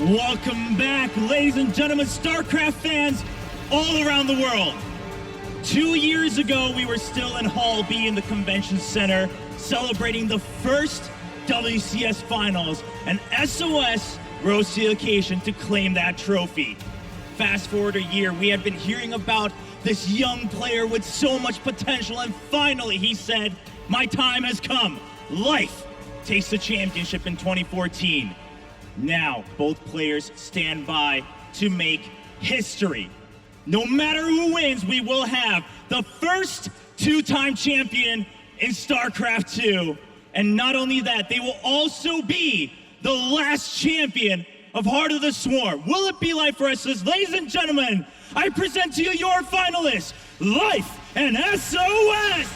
Welcome back, ladies and gentlemen, StarCraft fans all around the world. 2 years ago, we were still in Hall B in the Convention Center, celebrating the first WCS Finals, and s0s rose to the occasion to claim that trophy. Fast forward a year, we had been hearing about this young player with so much potential, and finally he said, "My time has come. Life takes the championship in 2014. Now, both players stand by to make history. No matter who wins, we will have the first two-time champion in StarCraft 2. And not only that, they will also be the last champion of Heart of the Swarm. Will it be Life for s0s? Ladies and gentlemen, I present to you your finalists, Life and s0s!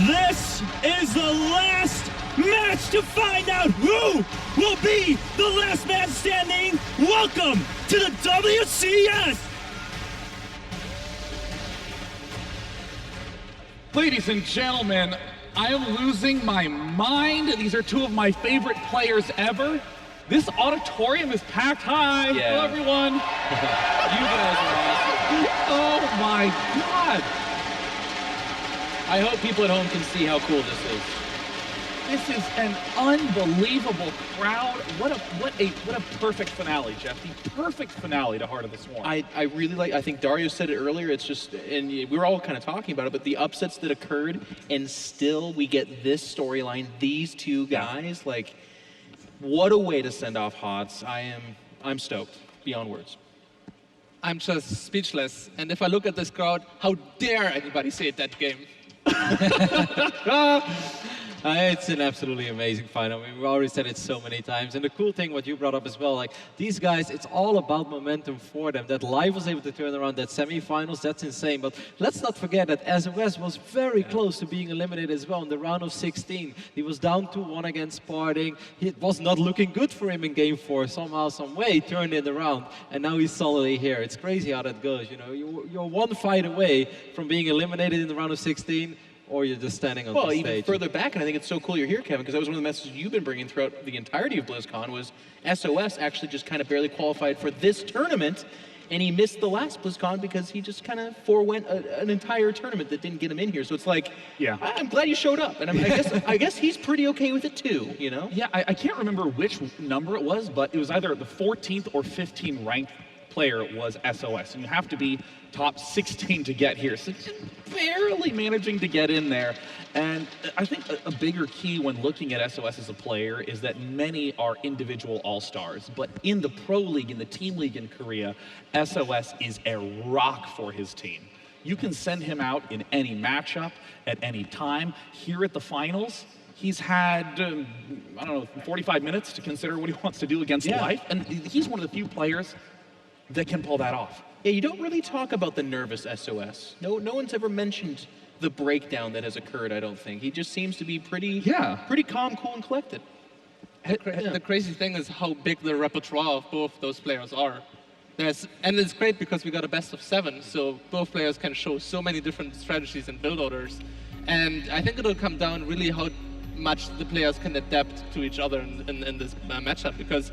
This is the last match to find out who will be the last man standing. Welcome to the WCS! Ladies and gentlemen, I am losing my mind. These are two of my favorite players ever. This auditorium is packed. Hi, hello everyone. You guys are awesome. Oh my God. I hope people at home can see how cool this is. This is an unbelievable crowd. What a perfect finale, Jeff. The perfect finale to Heart of the Swarm. I really like, I think Dario said it earlier, it's just, and we were all kind of talking about it, but the upsets that occurred, and still we get this storyline, these two guys, like, what a way to send off HOTS. I'm stoked, beyond words. I'm just speechless. And if I look at this crowd, how dare anybody say it that game? It's an absolutely amazing final. I mean, we've already said it so many times. And the cool thing, what you brought up as well, like these guys, it's all about momentum for them. That Live was able to turn around that semifinals, that's insane. But let's not forget that s0s was very close to being eliminated as well in the round of 16. He was down 2-1 against Sparting. It was not looking good for him in game 4. Somehow, some way, turned it around. And now he's solidly here. It's crazy how that goes. You know, you're one fight away from being eliminated in the round of 16. Or you're just standing on the stage. Well, even further back, and I think it's so cool you're here, Kevin, because that was one of the messages you've been bringing throughout the entirety of BlizzCon, was s0s actually just kind of barely qualified for this tournament, and he missed the last BlizzCon because he just kind of forewent an entire tournament that didn't get him in here. So it's like, I'm glad you showed up, and I guess he's pretty okay with it too, you know? Yeah, I can't remember which number it was, but it was either the 14th or 15th ranked player was s0s, and you have to be top 16 to get here. So just barely managing to get in there. And I think a bigger key when looking at s0s as a player is that many are individual all-stars. But in the Pro League, in the Team League in Korea, s0s is a rock for his team. You can send him out in any matchup, at any time. Here at the finals, he's had, I don't know, 45 minutes to consider what he wants to do against Life. And he's one of the few players that can pull that off. Yeah, you don't really talk about the nervous s0s. No one's ever mentioned the breakdown that has occurred, I don't think. He just seems to be pretty calm, cool, and collected. The crazy thing is how big the repertoire of both those players are. And it's great because we got a best of 7, so both players can show so many different strategies and build orders. And I think it'll come down really how much the players can adapt to each other in this matchup, because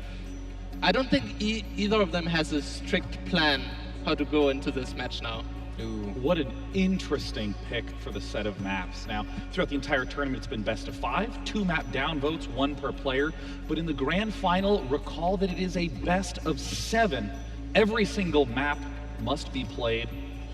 I don't think either of them has a strict plan how to go into this match now. Ooh. What an interesting pick for the set of maps. Now, throughout the entire tournament, it's been best of 5, 2 map downvotes, 1 per player. But in the grand final, recall that it is a best of 7. Every single map must be played.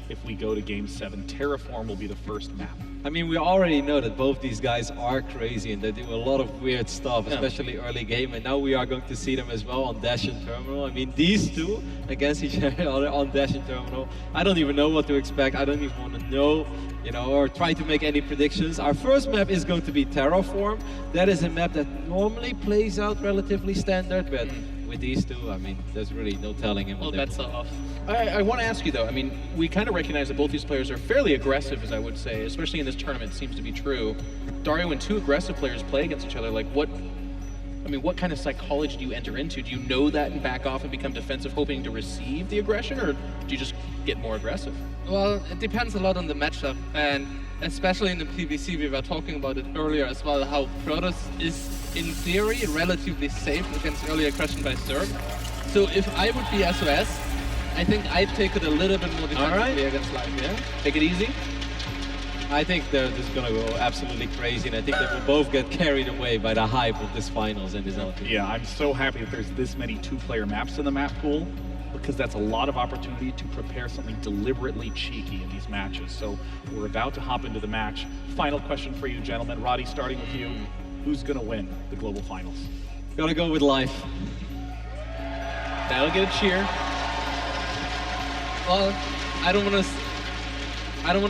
If we go to Game 7, Terraform will be the first map. I mean, we already know that both these guys are crazy and they do a lot of weird stuff, especially early game. And now we are going to see them as well on Dash and Terminal. I mean, these two against each other on Dash and Terminal. I don't even know what to expect. I don't even want to know, you know, or try to make any predictions. Our first map is going to be Terraform. That is a map that normally plays out relatively standard, but with these two, I mean, there's really no telling him. All bets are off. I want to ask you though, I mean, we kind of recognize that both these players are fairly aggressive, as I would say, especially in this tournament, seems to be true. Dario, when two aggressive players play against each other, like what kind of psychology do you enter into? Do you know that and back off and become defensive, hoping to receive the aggression, or do you just get more aggressive? Well, it depends a lot on the matchup, and especially in the PvZ, we were talking about it earlier as well, how Protoss is, in theory, relatively safe against early aggression by Zerg. So if I would be s0s, I think I'd take it a little bit more defensively against Live. Yeah, take it easy. I think they're just going to go absolutely crazy, and I think they will both get carried away by the hype of this finals and this LT. Yeah, I'm so happy that there's this many two-player maps in the map pool, because that's a lot of opportunity to prepare something deliberately cheeky in these matches. So we're about to hop into the match. Final question for you, gentlemen. Roddy, starting with you. Who's going to win the global finals? Gotta go with Life. That'll get a cheer. Well, I don't want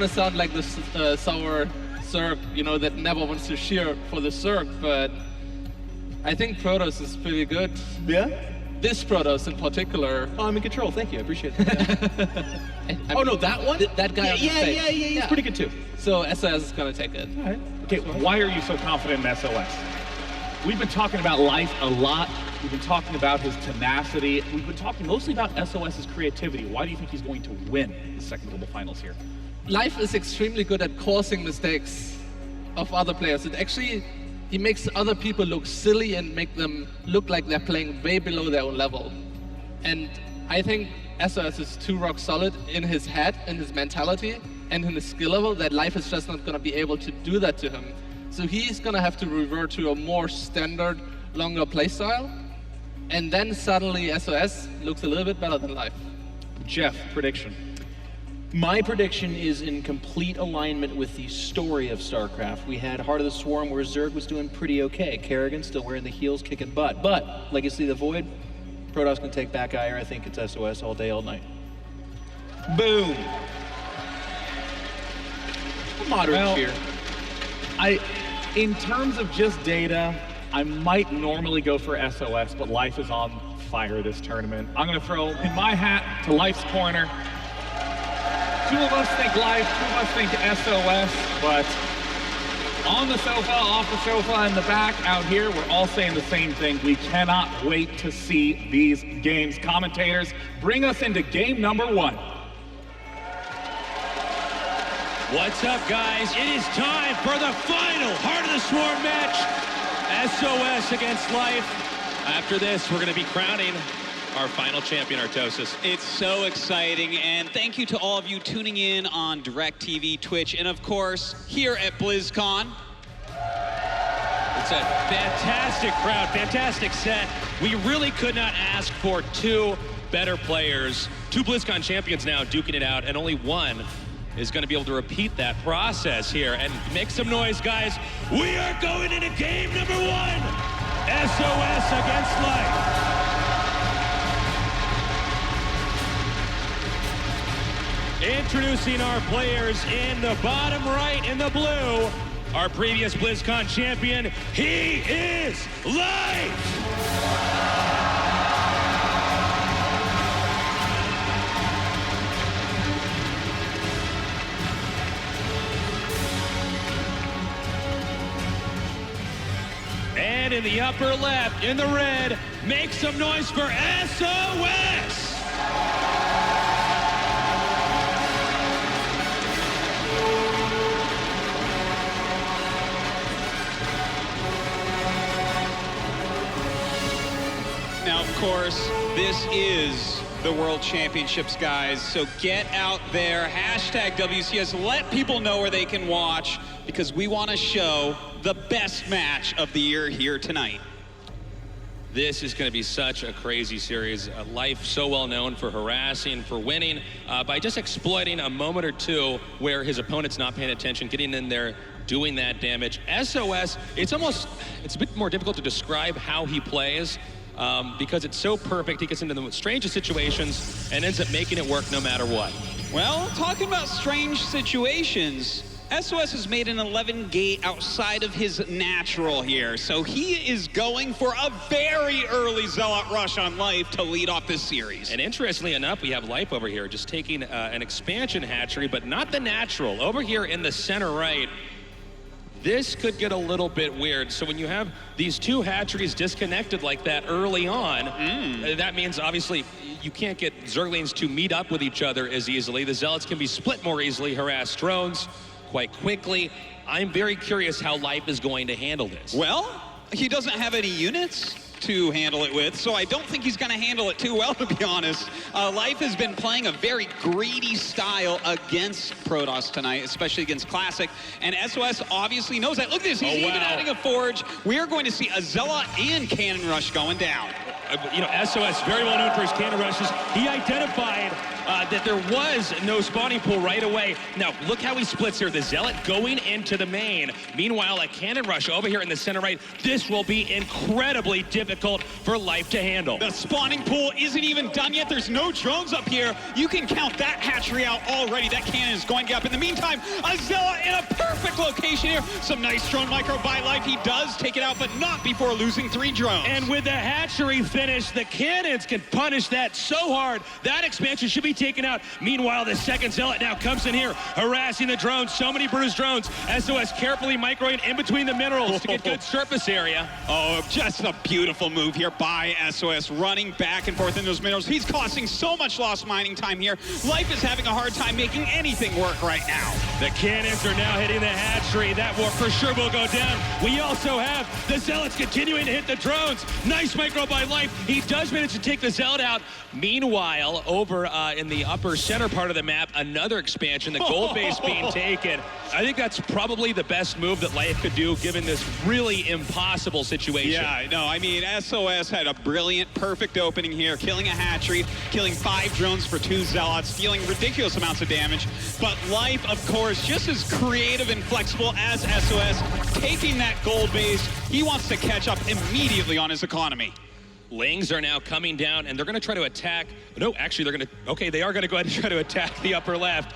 to sound like the sour Zerg, you know, that never wants to cheer for the Zerg, but I think Protoss is pretty good. Yeah? This Protoss in particular. Oh, I'm in control. Thank you. I appreciate that. Oh no, that one? That guy. Yeah. He's pretty good too. So s0s is gonna take it. All right. Okay, why are you so confident in s0s? We've been talking about Life a lot. We've been talking about his tenacity. We've been talking mostly about s0s's creativity. Why do you think he's going to win the second global finals here? Life is extremely good at causing mistakes of other players. He makes other people look silly and make them look like they're playing way below their own level. And I think s0s is too rock solid in his head, in his mentality, and in his skill level that Life is just not going to be able to do that to him. So he's going to have to revert to a more standard, longer playstyle. And then suddenly s0s looks a little bit better than Life. Jeff, prediction. My prediction is in complete alignment with the story of StarCraft. We had Heart of the Swarm where Zerg was doing pretty okay. Kerrigan still wearing the heels, kicking butt. But Legacy of the Void, Protoss can take back Ire. I think it's s0s all day, all night. Boom. A moderate cheer. In terms of just data, I might normally go for s0s, but Life is on fire this tournament. I'm going to throw in my hat to Life's corner. Two of us think Life, two of us think s0s, but on the sofa, off the sofa, in the back, out here, we're all saying the same thing. We cannot wait to see these games. Commentators, bring us into game number 1. What's up, guys? It is time for the final Heart of the Swarm match. s0s against Life. After this, we're going to be crowning our final champion, Artosis. It's so exciting, and thank you to all of you tuning in on DirecTV, Twitch, and of course, here at BlizzCon. It's a fantastic crowd, fantastic set. We really could not ask for two better players. Two BlizzCon champions now duking it out, and only one is going to be able to repeat that process here. And make some noise, guys. We are going into game number 1. s0s against Life. Introducing our players in the bottom right in the blue, our previous BlizzCon champion, he is Life! And in the upper left, in the red, make some noise for s0s! Now, of course, this is the World Championships, guys. So get out there, hashtag WCS, let people know where they can watch, because we want to show the best match of the year here tonight. This is going to be such a crazy series. Life so well known for harassing, for winning, by just exploiting a moment or two where his opponent's not paying attention, getting in there, doing that damage. s0s, it's a bit more difficult to describe how he plays, because it's so perfect. He gets into the strangest situations and ends up making it work no matter what. Well, talking about strange situations, SOS has made an 11 gate outside of his natural here, so he is going for a very early Zealot rush on Life to lead off this series. And interestingly enough, we have Life over here just taking an expansion hatchery, but not the natural. Over here in the center right, this could get a little bit weird. So when you have these two hatcheries disconnected like that early on, that means obviously you can't get Zerglings to meet up with each other as easily. The Zealots can be split more easily, harass drones quite quickly. I'm very curious how Life is going to handle this. Well, he doesn't have any units to handle it with, so I don't think he's going to handle it too well, to be honest. Life has been playing a very greedy style against Protoss tonight, especially against Classic, and SOS obviously knows that. Look at this, he's even adding a Forge. We are going to see a Zealot and Cannon Rush going down. You know, SOS, very well known for his cannon rushes. He identified that there was no spawning pool right away. Now, look how he splits here. The Zealot going into the main. Meanwhile, a cannon rush over here in the center right. This will be incredibly difficult for Life to handle. The spawning pool isn't even done yet. There's no drones up here. You can count that hatchery out already. That cannon is going up. In the meantime, a Zealot in a perfect location here. Some nice drone micro by Life. He does take it out, but not before losing 3 drones. And with the hatchery finish, the cannons can punish that so hard. That expansion should be taken out. Meanwhile, the second Zealot now comes in here, harassing the drones. So many bruised drones. SOS carefully microing in between the minerals to get good surface area. Oh, just a beautiful move here by SOS, running back and forth in those minerals. He's costing so much lost mining time here. Life is having a hard time making anything work right now. The cannons are now hitting the hatchery. That war for sure will go down. We also have the Zealots continuing to hit the drones. Nice micro by Life. He does manage to take the Zealot out. Meanwhile, over in the upper center part of the map, another expansion, the gold base being taken. I think that's probably the best move that Life could do given this really impossible situation. Yeah, no, I mean, SOS had a brilliant, perfect opening here, killing a hatchery, killing 5 drones for 2 Zealots, dealing ridiculous amounts of damage. But Life, of course, just as creative and flexible as SOS, taking that gold base, he wants to catch up immediately on his economy. Lings are now coming down, and they're going to try to attack. No, actually, they're going to. Okay, they are going to go ahead and try to attack the upper left.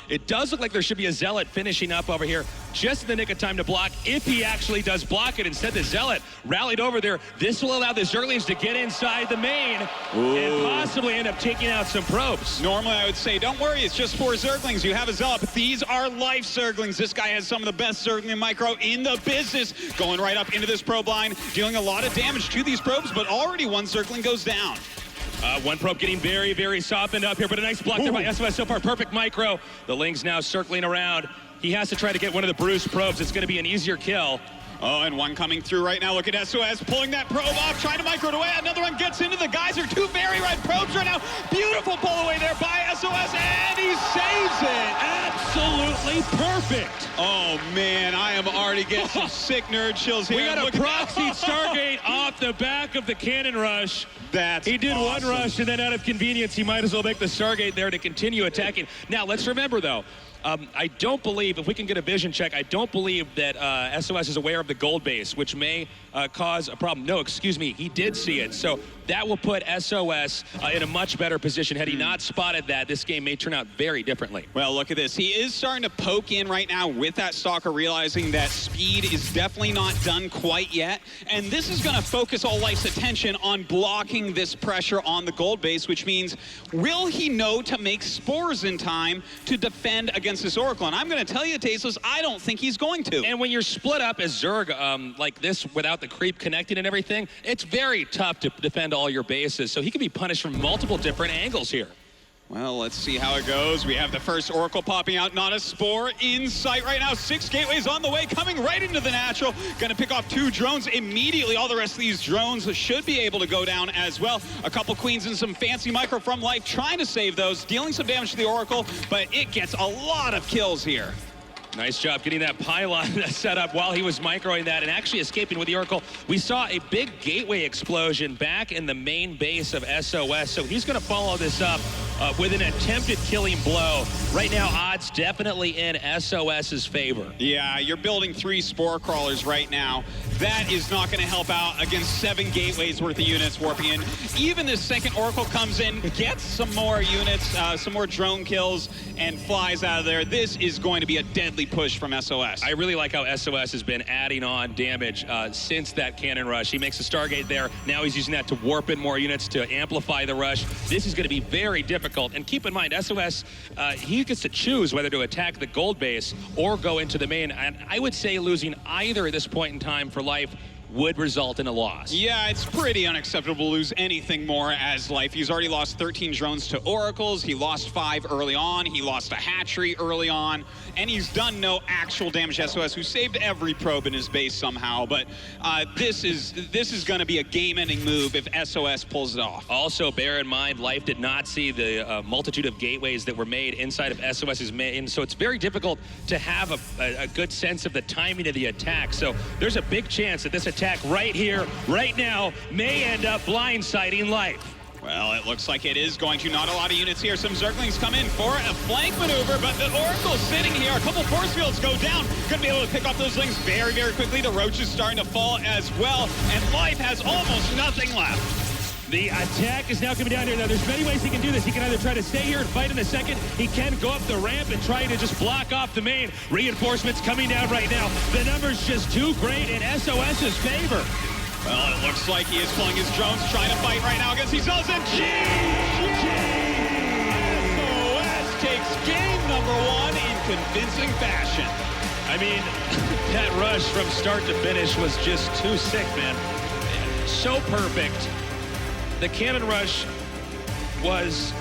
It does look like there should be a Zealot finishing up over here just in the nick of time to block, if he actually does block it. Instead, the Zealot rallied over there. This will allow the Zerglings to get inside the main and possibly end up taking out some probes. Normally, I would say, don't worry, it's just 4 Zerglings. You have a Zealot, but these are Life Zerglings. This guy has some of the best Zergling micro in the business. Going right up into this probe line, dealing a lot of damage to these probes, but already 1 Zergling goes down. One probe getting very, very softened up here, but a nice block there by SOS so far. Perfect micro. The Ling's now circling around. He has to try to get one of the bruised probes. It's going to be an easier kill. Oh, and one coming through right now. Look at SOS pulling that probe off, trying to micro it away. Another one gets into the geyser. 2 very red probes right now. Beautiful pull away there by SOS, and he saves it. Absolutely perfect. Oh, man, I am already getting some sick nerd chills here. We got a proxied Stargate off the back of the cannon rush. He did awesome. 1 rush, and then out of convenience, he might as well make the Stargate there to continue attacking. Now, let's remember, though, I don't believe, if we can get a vision check, I don't believe that SOS is aware of the gold base, which may cause a problem. No, excuse me, he did see it. So that will put SOS in a much better position. Had he not spotted that, this game may turn out very differently. Well, look at this. He is starting to poke in right now with that Stalker, realizing that speed is definitely not done quite yet. And this is going to focus all Life's attention on blocking this pressure on the gold base, which means, will he know to make spores in time to defend against this Oracle? And I'm going to tell you, Tasteless, I don't think he's going to. And when you're split up as Zerg like this without the creep connected and everything, it's very tough to defend all your bases. So he can be punished from multiple different angles here. Well, let's see how it goes. We have the first Oracle popping out, not a spore in sight right now. 6 gateways on the way, coming right into the natural. Gonna pick off 2 drones immediately. All the rest of these drones should be able to go down as well. A couple queens and some fancy micro from Life, trying to save those, dealing some damage to the Oracle, but it gets a lot of kills here. Nice job getting that pylon set up while he was microing that and actually escaping with the Oracle. We saw a big gateway explosion back in the main base of SOS, so he's going to follow this up with an attempted killing blow. Right now, odds definitely in SOS's favor. Yeah, you're building 3 Spore Crawlers right now. That is not going to help out against 7 gateways worth of units warping in. Even the second Oracle comes in, gets some more units, some more drone kills, and flies out of there. This is going to be a deadly push from SOS. I really like how SOS has been adding on damage since that cannon rush. He makes a Stargate there. Now he's using that to warp in more units to amplify the rush. This is going to be very difficult. And keep in mind, SOS, he gets to choose whether to attack the gold base or go into the main. And I would say losing either at this point in time for Life would result in a loss. Yeah, it's pretty unacceptable to lose anything more as Life. He's already lost 13 drones to Oracles. He lost 5 early on. He lost a hatchery early on. And he's done no actual damage to SOS, who saved every probe in his base somehow. But this is going to be a game-ending move if SOS pulls it off. Also, bear in mind, Life did not see the multitude of gateways that were made inside of SOS's main, so it's very difficult to have a good sense of the timing of the attack. So there's a big chance that this attack right here, right now, may end up blindsiding Life. Well, it looks like it is going to. Not a lot of units here. Some Zerglings come in for a flank maneuver, but the Oracle's sitting here. A couple force fields go down. Gonna be able to pick off those Lings very, very quickly. The Roach is starting to fall as well, and Life has almost nothing left. The attack is now coming down here. Now, there's many ways he can do this. He can either try to stay here and fight in a second. He can go up the ramp and try to just block off the main. Reinforcements coming down right now. The number's just too great in SOS's favor. Well, it looks like he is pulling his drones, trying to fight right now against these s0s, and SOS takes game number 1 in convincing fashion. I mean, that rush from start to finish was just too sick, man. So perfect. The cannon rush was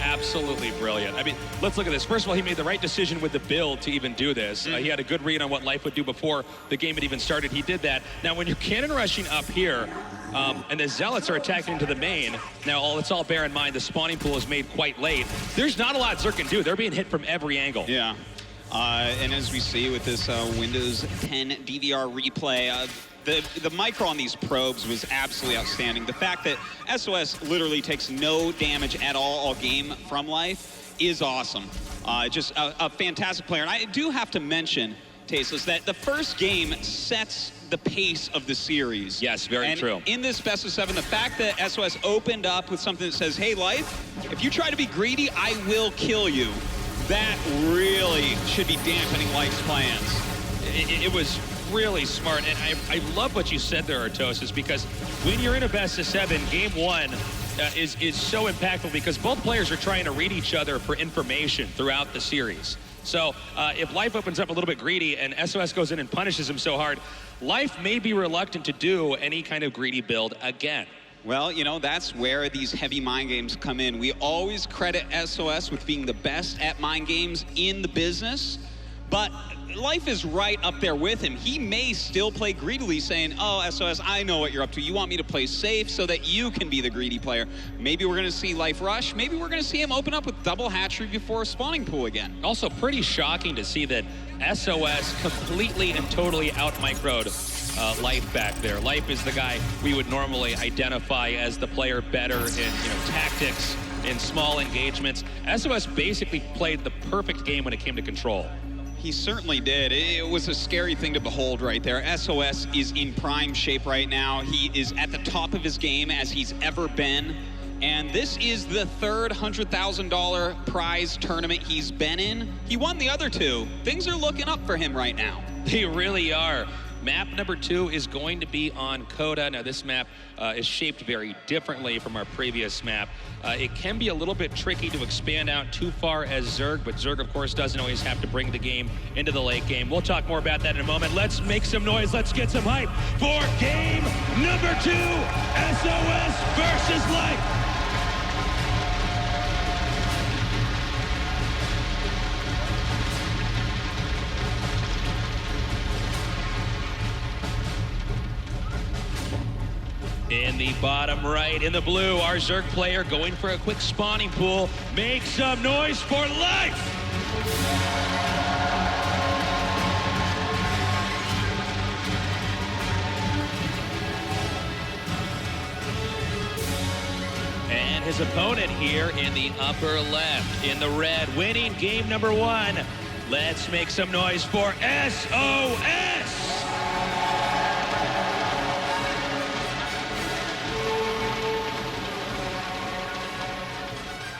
absolutely brilliant. I mean, let's look at this. First of all, he made the right decision with the build to even do this. He had a good read on what Life would do before the game had even started. He did that. Now, when you're cannon rushing up here, and the Zealots are attacking into the main, now let's all bear in mind the spawning pool is made quite late. There's not a lot Zerg can do. They're being hit from every angle. Yeah. And as we see with this Windows 10 DVR replay, the micro on these probes was absolutely outstanding. The fact that SOS literally takes no damage at all game from Life is awesome. Just a fantastic player. And I do have to mention, Tasteless, that the first game sets the pace of the series. Yes, very true. In this best of 7, the fact that SOS opened up with something that says, hey, Life, if you try to be greedy, I will kill you. That really should be dampening Life's plans. It was really smart, and I love what you said there, Artosis, because when you're in a best of 7, game 1 is so impactful because both players are trying to read each other for information throughout the series. So if Life opens up a little bit greedy and SOS goes in and punishes him so hard, Life may be reluctant to do any kind of greedy build again. Well, you know, that's where these heavy mind games come in. We always credit SOS with being the best at mind games in the business, but Life is right up there with him. He may still play greedily, saying, oh, SOS, I know what you're up to. You want me to play safe so that you can be the greedy player. Maybe we're going to see Life rush. Maybe we're going to see him open up with double hatchery before a spawning pool again. Also pretty shocking to see that SOS completely and totally out-microed Life back there. Life is the guy we would normally identify as the player better in tactics, in small engagements. SOS basically played the perfect game when it came to control. He certainly did. It was a scary thing to behold right there. SOS is in prime shape right now. He is at the top of his game as he's ever been. And this is the third $100,000 prize tournament he's been in. He won the other 2. Things are looking up for him right now. They really are. Map number 2 is going to be on Coda. Now this map is shaped very differently from our previous map. It can be a little bit tricky to expand out too far as Zerg, but Zerg of course doesn't always have to bring the game into the late game. We'll talk more about that in a moment. Let's make some noise. Let's get some hype for game number 2, SOS versus Life. In the bottom right, in the blue, our Zerg player going for a quick spawning pool. Make some noise for Life! And his opponent here in the upper left, in the red, winning game number 1. Let's make some noise for s0s!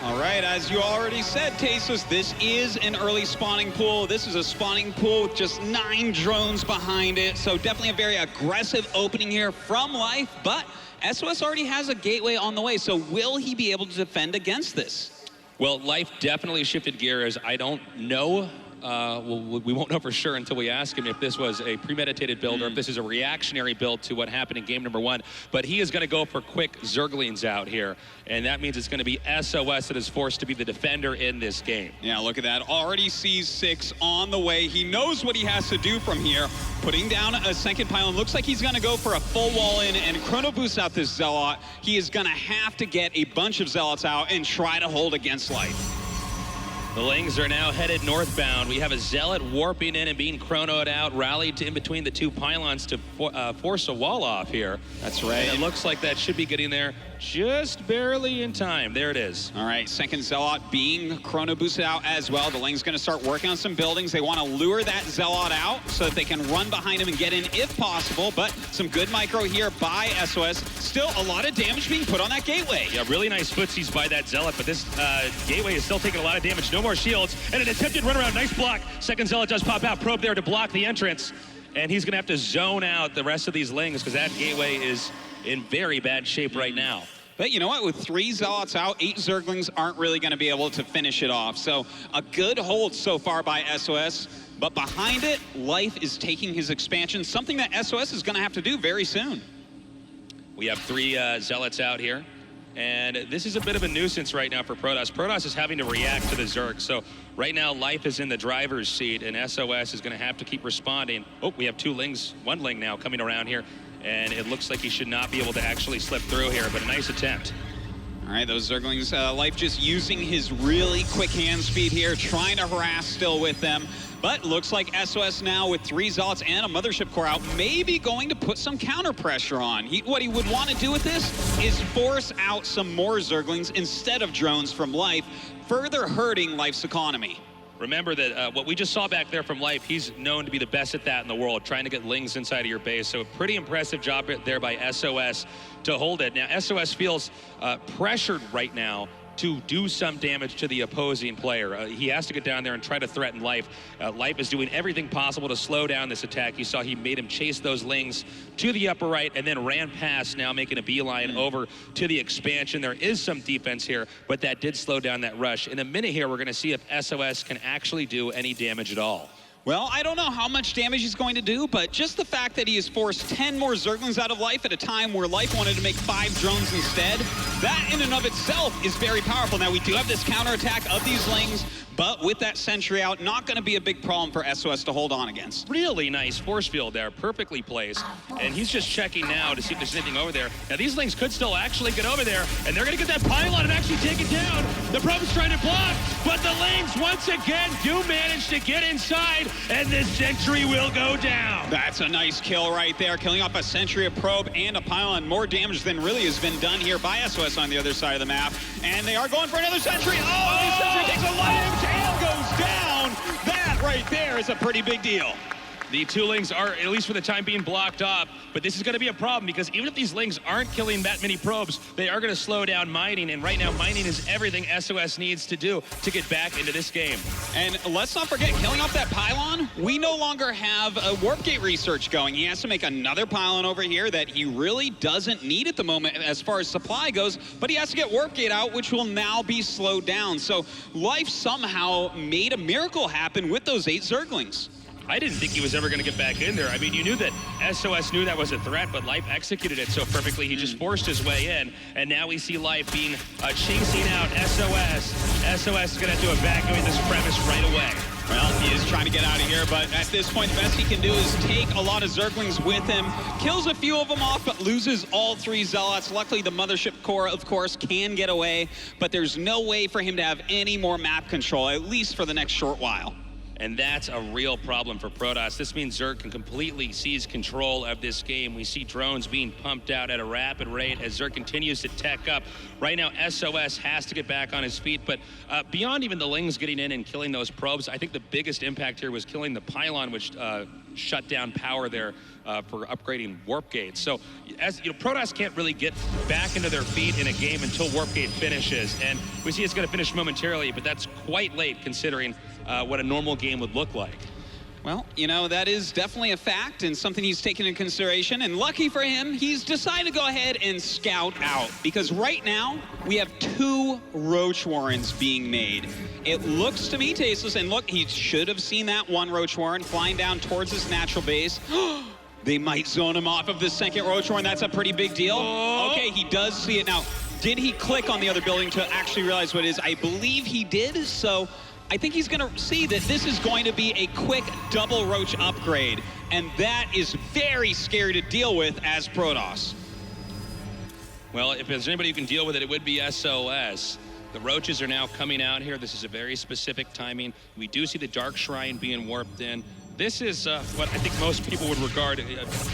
All right, as you already said, Tasos, this is an early spawning pool. This is a spawning pool with just 9 drones behind it. So definitely a very aggressive opening here from Life, but s0s already has a gateway on the way. So will he be able to defend against this? Well, Life definitely shifted gears. I don't know. We won't know for sure until we ask him if this was a premeditated build or if this is a reactionary build to what happened in game number 1. But he is going to go for quick Zerglings out here. And that means it's going to be s0s that is forced to be the defender in this game. Yeah, look at that. Already sees 6 on the way. He knows what he has to do from here. Putting down a second pylon. Looks like he's going to go for a full wall in and chrono boost out this Zealot. He is going to have to get a bunch of Zealots out and try to hold against Life. The Lings are now headed northbound. We have a Zealot warping in and being chronoed out, rallied to in between the 2 pylons to force a wall off here. That's right. And it looks like that should be getting there just barely in time. There it is. All right, second Zealot being chrono boosted out as well. The Ling's going to start working on some buildings. They want to lure that Zealot out so that they can run behind him and get in if possible. But some good micro here by s0s. Still a lot of damage being put on that gateway. Yeah, really nice footsies by that Zealot, but this gateway is still taking a lot of damage. No more shields, and an attempted runaround. Nice block. Second Zealot does pop out. Probe there to block the entrance, and he's going to have to zone out the rest of these Lings because that gateway is in very bad shape right now. But you know what? With 3 Zealots out, 8 Zerglings aren't really going to be able to finish it off. So a good hold so far by s0s. But behind it, Life is taking his expansion, something that s0s is going to have to do very soon. We have 3 Zealots out here. And this is a bit of a nuisance right now for Protoss. Protoss is having to react to the Zerg. So right now, Life is in the driver's seat, and s0s is going to have to keep responding. Oh, we have 2 Lings, 1 Ling now coming around here. And it looks like he should not be able to actually slip through here, but a nice attempt. All right, those Zerglings, Life just using his really quick hand speed here, trying to harass still with them. But looks like s0s now with 3 Zealots and a Mothership Core out, maybe going to put some counter pressure on. What he would want to do with this is force out some more Zerglings instead of drones from Life, further hurting Life's economy. Remember that what we just saw back there from Life, he's known to be the best at that in the world, trying to get Lings inside of your base. So a pretty impressive job there by s0s to hold it. Now, s0s feels pressured right now to do some damage to the opposing player. He has to get down there and try to threaten Life. Life is doing everything possible to slow down this attack. You saw he made him chase those Lings to the upper right and then ran past, now making a beeline over to the expansion. There is some defense here, but that did slow down that rush. In a minute here, we're going to see if s0s can actually do any damage at all. Well, I don't know how much damage he's going to do, but just the fact that he has forced 10 more Zerglings out of Life at a time where Life wanted to make 5 drones instead, that in and of itself is very powerful. Now, we do have this counterattack of these Lings, but with that sentry out, not going to be a big problem for s0s to hold on against. Really nice force field there, perfectly placed. And he's just checking now to see if there's anything over there. Now, these Lings could still actually get over there, and they're going to get that pylon and actually take it down. The probe's trying to block, but the Lings, once again, do manage to get inside, and this sentry will go down. That's a nice kill right there, killing off a sentry, a probe, and a pylon. More damage than really has been done here by s0s on the other side of the map. And they are going for another sentry. Oh, the sentry takes a lot of damage and goes down. That right there is a pretty big deal. The 2 Lings are, at least for the time being, blocked off, but this is going to be a problem because even if these Lings aren't killing that many probes, they are going to slow down mining, and right now mining is everything s0s needs to do to get back into this game. And let's not forget, killing off that pylon, we no longer have a warp gate research going. He has to make another pylon over here that he really doesn't need at the moment as far as supply goes, but he has to get warp gate out, which will now be slowed down. So Life somehow made a miracle happen with those 8 Zerglings. I didn't think he was ever going to get back in there. I mean, you knew that s0s knew that was a threat, but Life executed it so perfectly. He just forced his way in, and now we see Life being chasing out s0s. s0s is going to have to evacuate this premise right away. Well, he is trying to get out of here, but at this point, the best he can do is take a lot of Zerglings with him, kills a few of them off, but loses all 3 Zealots. Luckily, the Mothership Core, of course, can get away, but there's no way for him to have any more map control, at least for the next short while. And that's a real problem for Protoss. This means Zerg can completely seize control of this game. We see drones being pumped out at a rapid rate as Zerg continues to tech up. Right now, SOS has to get back on his feet, but beyond even the Lings getting in and killing those probes, I think the biggest impact here was killing the pylon, which shut down power there for upgrading warp gates. So, as you know, Protoss can't really get back into their feet in a game until warp gate finishes, and we see it's going to finish momentarily, but that's quite late considering what a normal game would look like. Well, you know, that is definitely a fact and something he's taken into consideration. And lucky for him, he's decided to go ahead and scout out. Because right now, we have 2 Roach Warrens being made. It looks to me, Tasteless, and look, he should have seen that one Roach Warren flying down towards his natural base. They might zone him off of the second Roach Warren. That's a pretty big deal. Okay, he does see it. Now, did he click on the other building to actually realize what it is? I believe he did, so I think he's going to see that this is going to be a quick double Roach upgrade, and that is very scary to deal with as Protoss. Well, if there's anybody who can deal with it, it would be SOS. The Roaches are now coming out here. This is a very specific timing. We do see the Dark Shrine being warped in. This is what I think most people would regard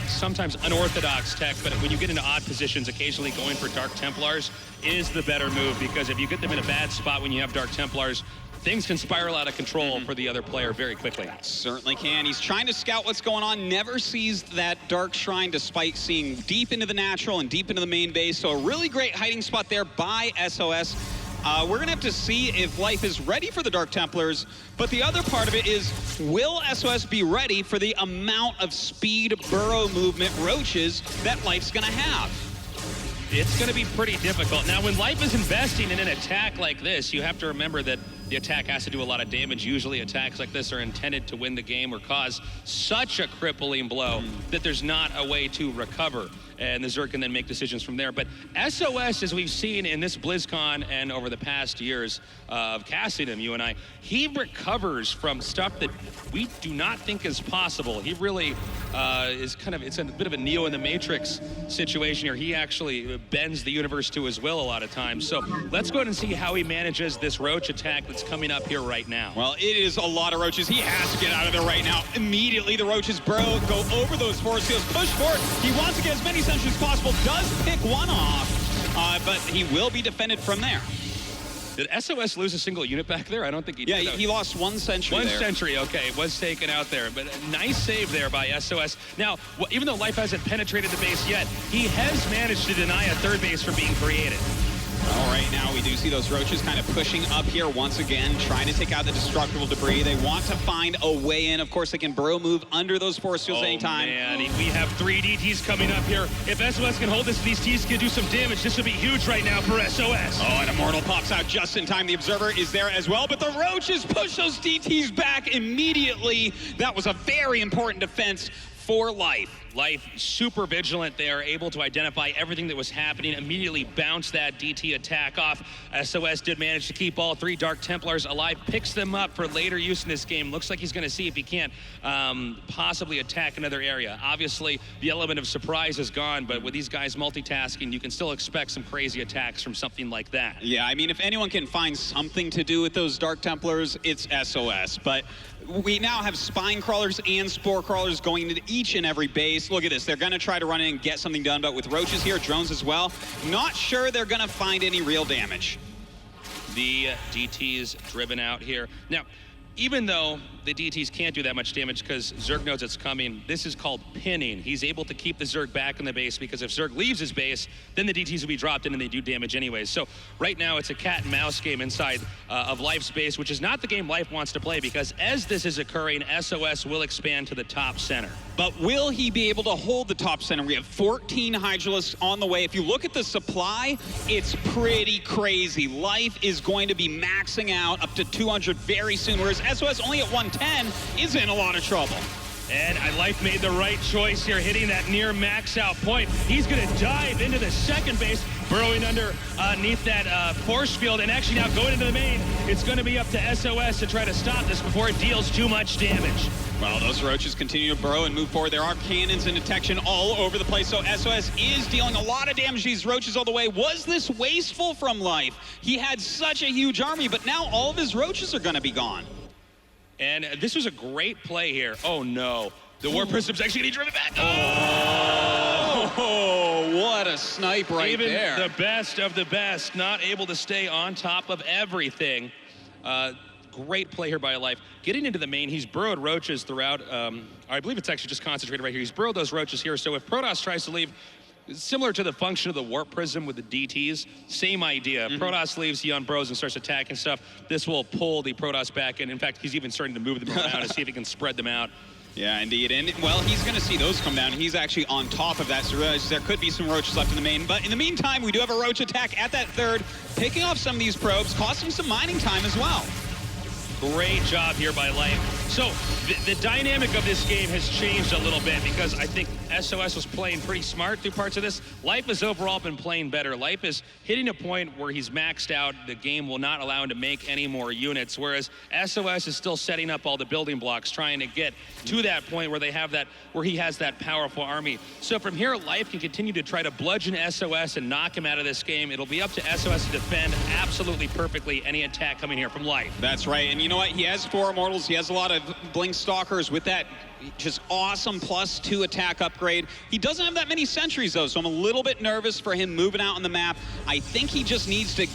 sometimes unorthodox tech, but when you get into odd positions, occasionally going for Dark Templars is the better move, because if you get them in a bad spot when you have Dark Templars, things can spiral out of control for the other player very quickly. Certainly can. He's trying to scout what's going on, never sees that Dark Shrine despite seeing deep into the natural and deep into the main base. So a really great hiding spot there by SOS. We're going to have to see if Life is ready for the Dark Templars, but the other part of it is, will SOS be ready for the amount of speed, burrow movement Roaches that Life's going to have? It's going to be pretty difficult. Now, when Life is investing in an attack like this, you have to remember that the attack has to do a lot of damage. Usually attacks like this are intended to win the game or cause such a crippling blow that there's not a way to recover. And the Zerg can then make decisions from there. But SOS, as we've seen in this BlizzCon and over the past years of casting him, you and I, he recovers from stuff that we do not think is possible. He really is kind of, it's a bit of a Neo in the Matrix situation here. He actually bends the universe to his will a lot of times. So let's go ahead and see how he manages this Roach attack that's coming up here right now. Well, it is a lot of Roaches. He has to get out of there right now. Immediately, the Roaches burrow, go over those force fields, push forward. He wants to get as many sentries as possible, does pick one off, but he will be defended from there. Did SOS lose a single unit back there? I don't think he did. Yeah, he lost 1 sentry One there. sentry, okay, was taken out there, but a nice save there by SOS. Now, even though Life hasn't penetrated the base yet, he has managed to deny a third base from being created. All right, now we do see those Roaches kind of pushing up here once again, trying to take out the destructible debris. They want to find a way in. Of course, they can burrow move under those force fields anytime. Man, we have 3 DTs coming up here. If SOS can hold this, these Ts can do some damage. This would be huge right now for SOS. Oh, and Immortal pops out just in time. The Observer is there as well, but the Roaches push those DTs back immediately. That was a very important defense for Life. Life super vigilant there, able to identify everything that was happening, immediately bounce that DT attack off. SOS did manage to keep all 3 Dark Templars alive, picks them up for later use in this game. Looks like he's going to see if he can't possibly attack another area. Obviously, the element of surprise is gone, but with these guys multitasking, you can still expect some crazy attacks from something like that. Yeah, I mean, if anyone can find something to do with those Dark Templars, it's SOS. But we now have Spine Crawlers and Spore Crawlers going into each and every base. Look at this. They're going to try to run in and get something done, but with Roaches here, drones as well, not sure they're going to find any real damage. The DT's driven out here. Now, even though the DTs can't do that much damage because Zerg knows it's coming, this is called pinning. He's able to keep the Zerg back in the base because if Zerg leaves his base, then the DTs will be dropped in and they do damage anyways. So right now it's a cat and mouse game inside of Life's base, which is not the game Life wants to play, because as this is occurring, SOS will expand to the top center. But will he be able to hold the top center? We have 14 Hydralisks on the way. If you look at the supply, it's pretty crazy. Life is going to be maxing out up to 200 very soon, whereas SOS only at 110 is in a lot of trouble. And Life made the right choice here, hitting that near max out point. He's going to dive into the second base, burrowing underneath that force field, and actually now going into the main. It's going to be up to SOS to try to stop this before it deals too much damage. Well, those Roaches continue to burrow and move forward. There are cannons and detection all over the place, so SOS is dealing a lot of damage to these Roaches all the way. Was this wasteful from Life? He had such a huge army, but now all of his Roaches are going to be gone. And this was a great play here. Oh no, the War Prism's actually getting driven back. Oh, what a snipe right Even there. the best of the best, not able to stay on top of everything. Great play here by Life. Getting into the main, he's burrowed roaches throughout. I believe it's actually just concentrated right here. He's burrowed those roaches here. So if Protoss tries to leave, similar to the function of the Warp Prism with the DTs, same idea. Protoss leaves, he unburrows and starts attacking stuff. This will pull the Protoss back in. In fact, he's even starting to move them around to see if he can spread them out. Yeah, indeed. And, well, he's going to see those come down. He's actually on top of that, so realize there could be some roaches left in the main. But in the meantime, we do have a roach attack at that third, picking off some of these probes, costing some mining time as well. Great job here by Life. So the dynamic of this game has changed a little bit because I think SOS was playing pretty smart through parts of this. Life has overall been playing better. Life is hitting a point where he's maxed out. The game will not allow him to make any more units, whereas SOS is still setting up all the building blocks, trying to get to that point where they have that, where he has that powerful army. So from here, Life can continue to try to bludgeon SOS and knock him out of this game. It'll be up to SOS to defend absolutely perfectly any attack coming here from Life. That's right, and you know what? He has 4 Immortals. He has a lot of Blink Stalkers with that just awesome +2 attack upgrade. He doesn't have that many sentries, though, so I'm a little bit nervous for him moving out on the map. I think he just needs to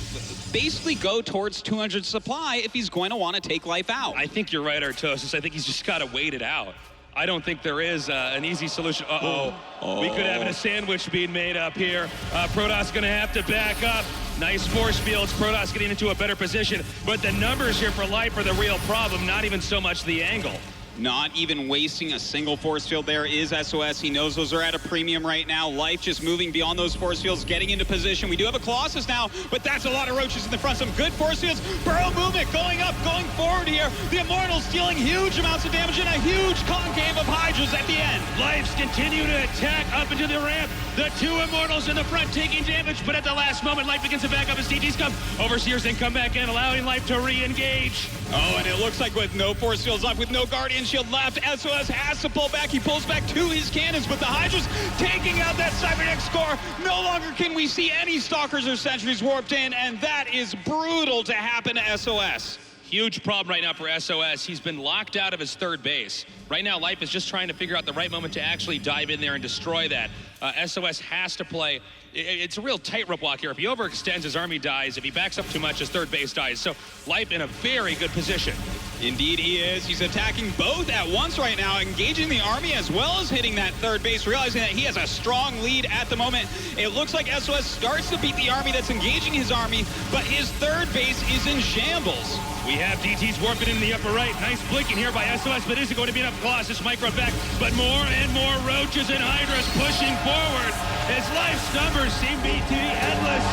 basically go towards 200 supply if he's going to want to take Life out. I think you're right, Artosis. I think he's just got to wait it out. I don't think there is an easy solution. We could have a sandwich being made up here. Protoss going to have to back up. Nice force fields. Protoss getting into a better position. But the numbers here for Life are the real problem, not even so much the angle. Not even wasting a single force field there is SOS. He knows those are at a premium right now. Life just moving beyond those force fields, getting into position. We do have a Colossus now, but that's a lot of roaches in the front. Some good force fields. Burrow movement going up, going forward here. The Immortals dealing huge amounts of damage and a huge concave of Hydras at the end. Life's continue to attack up into the ramp. The 2 Immortals in the front taking damage, but at the last moment, Life begins to back up as DTs come. Overseers then come back in, allowing Life to re-engage. Oh, and it looks like with no force fields left, with no Guardian Shield left, SOS has to pull back. He pulls back to his cannons, but the Hydras taking out that Cybernetic core. No longer can we see any Stalkers or Sentries warped in, and that is brutal to happen to SOS. Huge problem right now for SOS. He's been locked out of his third base. Right now, Life is just trying to figure out the right moment to actually dive in there and destroy that. SOS has to play. It's a real tightrope walk here. If he overextends, his army dies. If he backs up too much, his third base dies. So Life in a very good position. Indeed he is. He's attacking both at once right now, engaging the army as well as hitting that third base, realizing that he has a strong lead at the moment. It looks like SOS starts to beat the army that's engaging his army, but his third base is in shambles. We have DTs warping in the upper right. Nice blinking here by SOS, but is it going to be enough? Colossus micro back, but more and more roaches and Hydras pushing forward as Life's numbers seem to be endless.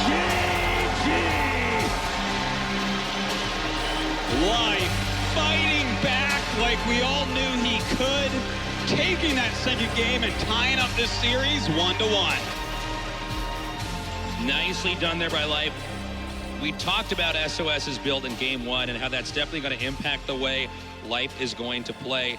GG! Life fighting back like we all knew he could, taking that second game and tying up this series 1-1. Nicely done there by Life. We talked about SOS's build in game 1 and how that's definitely going to impact the way Life is going to play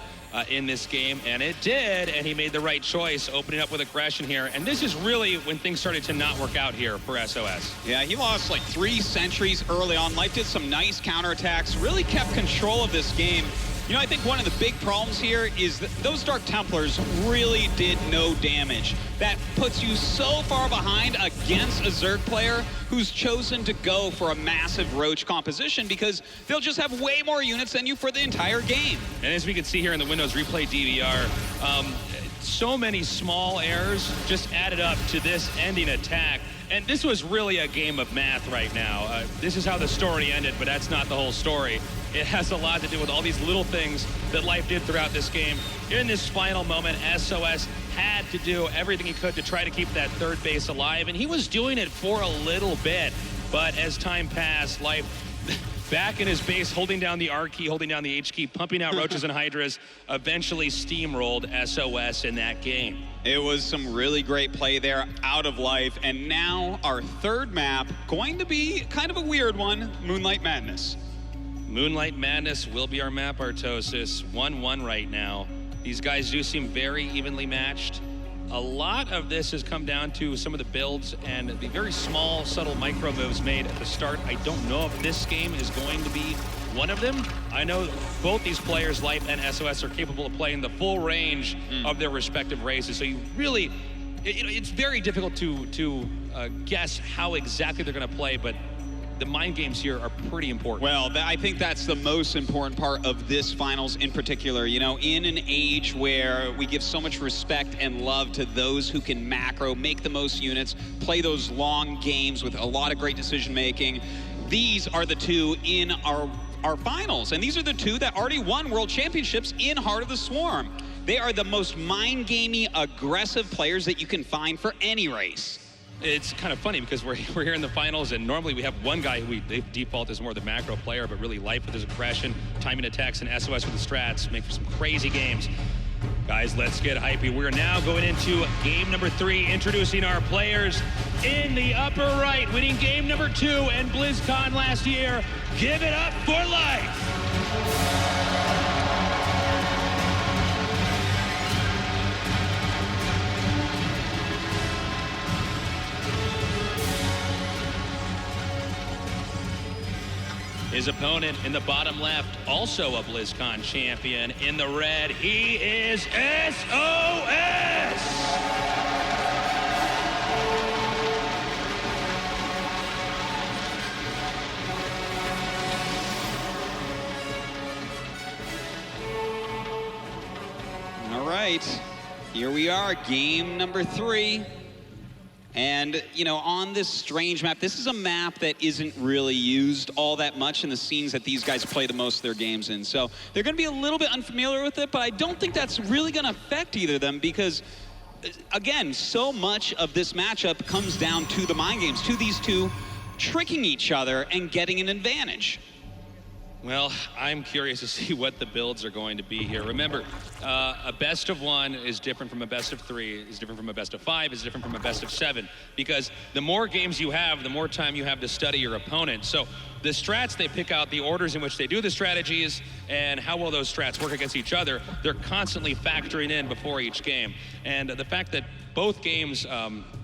in this game, and it did, and he made the right choice, opening up with aggression here, and this is really when things started to not work out here for SOS. Yeah, he lost like 3 sentries early on. Life did some nice counterattacks, really kept control of this game. You know, I think one of the big problems here is that those Dark Templars really did no damage. That puts you so far behind against a Zerg player who's chosen to go for a massive Roach composition because they'll just have way more units than you for the entire game. And as we can see here in the Windows Replay DVR, so many small errors just added up to this ending attack. And this was really a game of math right now. This is how the story ended, but that's not the whole story. It has a lot to do with all these little things that Life did throughout this game. In this final moment, SOS had to do everything he could to try to keep that third base alive, and he was doing it for a little bit. But as time passed, Life back in his base, holding down the R key, holding down the H key, pumping out roaches and Hydras, eventually steamrolled SOS in that game. It was some really great play there out of Life, and now our third map, going to be kind of a weird one, Moonlight Madness. Moonlight Madness will be our map, Artosis. 1-1 right now. These guys do seem very evenly matched. A lot of this has come down to some of the builds and the very small, subtle micro moves made at the start. I don't know if this game is going to be one of them. I know both these players, Life and SOS, are capable of playing the full range of their respective races. So you really, it's very difficult to guess how exactly they're going to play, but the mind games here are pretty important. Well, I think that's the most important part of this finals in particular. You know, in an age where we give so much respect and love to those who can macro, make the most units, play those long games with a lot of great decision making, these are the two in our finals. And these are the two that already won world championships in Heart of the Swarm. They are the most mind-gamey, aggressive players that you can find for any race. It's kind of funny because we're here in the finals, and normally we have one guy who they default as more the macro player, but really Life with his aggression, timing attacks, and SOS with the strats make for some crazy games. Guys, let's get hypey. We're now going into game number 3, introducing our players. In the upper right, winning game number 2 and BlizzCon last year, give it up for Life. His opponent in the bottom left, also a BlizzCon champion. In the red, he is s0s! All right, here we are, game number 3. And, you know, on this strange map, this is a map that isn't really used all that much in the scenes that these guys play the most of their games in. So they're going to be a little bit unfamiliar with it, but I don't think that's really going to affect either of them because, again, so much of this matchup comes down to the mind games, to these two tricking each other and getting an advantage. Well, I'm curious to see what the builds are going to be here. Remember, a best of 1 is different from a best of 3, is different from a best of 5, is different from a best of 7, because the more games you have, the more time you have to study your opponent. So the strats, they pick out the orders in which they do the strategies and how well those strats work against each other. They're constantly factoring in before each game. And the fact that both games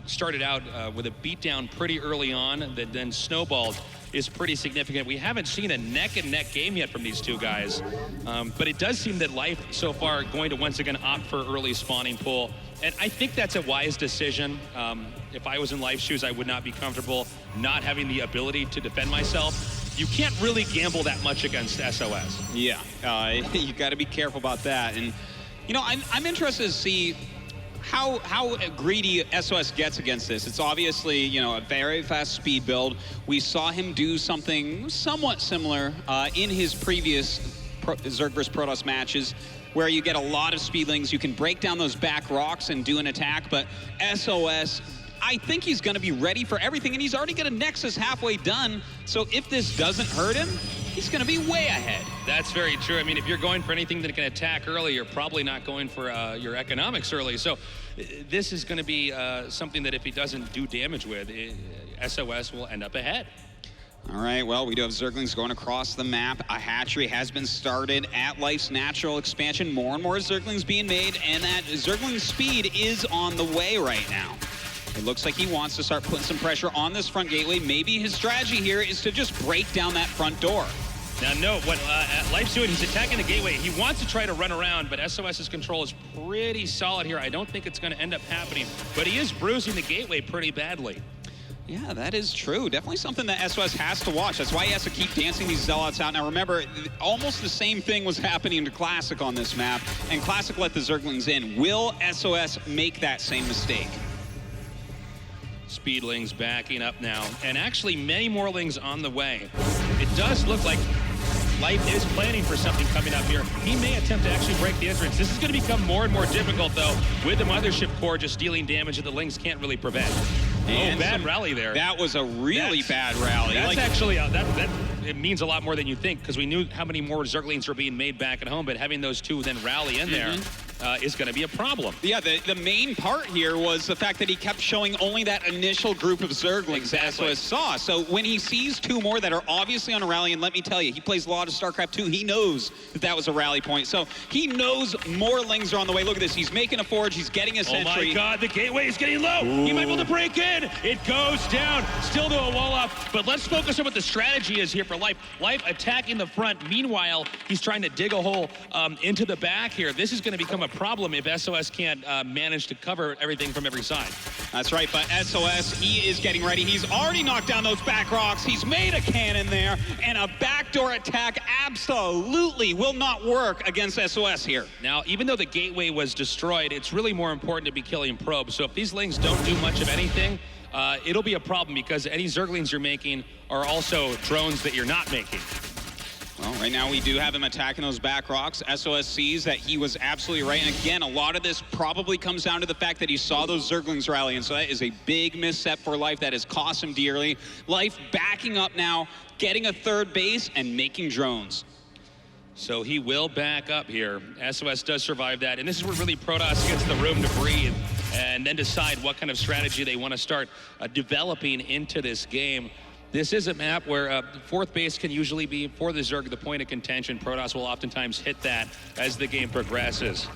started out with a beatdown pretty early on that then snowballed is pretty significant. We haven't seen a neck-and-neck game yet from these two guys, but it does seem that Life so far going to once again opt for early spawning pool, and I think that's a wise decision. If I was in Life's shoes, I would not be comfortable not having the ability to defend myself. You can't really gamble that much against SOS. Yeah, you got to be careful about that. And, you know, I'm interested to see how greedy SOS gets against this. It's obviously, you know, a very fast speed build. We saw him do something somewhat similar in his previous Zerg vs Protoss matches, where you get a lot of speedlings. You can break down those back rocks and do an attack, but SOS, I think he's going to be ready for everything, and he's already got a Nexus halfway done, so if this doesn't hurt him, he's going to be way ahead. That's very true. I mean, if you're going for anything that can attack early, you're probably not going for your economics early. So this is going to be something that if he doesn't do damage with, SOS will end up ahead. All right, well, we do have Zerglings going across the map. A hatchery has been started at Life's natural expansion. More and more Zerglings being made, and that Zergling speed is on the way right now. It looks like he wants to start putting some pressure on this front gateway. Maybe his strategy here is to just break down that front door. Now, no, what Life's doing, he's attacking the gateway. He wants to try to run around, but SOS's control is pretty solid here. I don't think it's going to end up happening, but he is bruising the gateway pretty badly. Yeah, that is true. Definitely something that SOS has to watch. That's why he has to keep dancing these Zealots out. Now remember, almost the same thing was happening to Classic on this map, and Classic let the Zerglings in. Will SOS make that same mistake? Speedlings backing up now, and actually many more lings on the way. It does look like Life is planning for something coming up here. He may attempt to actually break the entrance. This is going to become more and more difficult, though, with the Mothership Core just dealing damage that the lings can't really prevent. And bad rally there. That was a really bad rally. That's actually, it means a lot more than you think, because we knew how many more Zerglings were being made back at home, but having those two then rally in there, is going to be a problem. Yeah, the main part here was the fact that he kept showing only that initial group of Zerglings that SOS saw. So when he sees two more that are obviously on a rally, and let me tell you, he plays a lot of StarCraft 2, he knows that that was a rally point. So he knows more Lings are on the way. Look at this, he's making a forge, he's getting a sentry. Oh my God, the gateway is getting low. He might be able to break in. It goes down, still to a wall up. But let's focus on what the strategy is here for Life. Life attacking the front. Meanwhile, he's trying to dig a hole into the back here. This is going to become a problem if SOS can't manage to cover everything from every side. That's right, but SOS, he is getting ready. He's already knocked down those back rocks. He's made a cannon there, and a backdoor attack absolutely will not work against SOS here. Now, even though the gateway was destroyed, it's really more important to be killing probes. So if these Lings don't do much of anything, it'll be a problem because any Zerglings you're making are also drones that you're not making. Well, right now we do have him attacking those back rocks. SOS sees that he was absolutely right. And again, a lot of this probably comes down to the fact that he saw those Zerglings rally. And so that is a big misstep for Life that has cost him dearly. Life backing up now, getting a third base and making drones. So he will back up here. SOS does survive that. And this is where really Protoss gets the room to breathe and then decide what kind of strategy they want to start developing into this game. This is a map where fourth base can usually be, for the Zerg, the point of contention. Protoss will oftentimes hit that as the game progresses.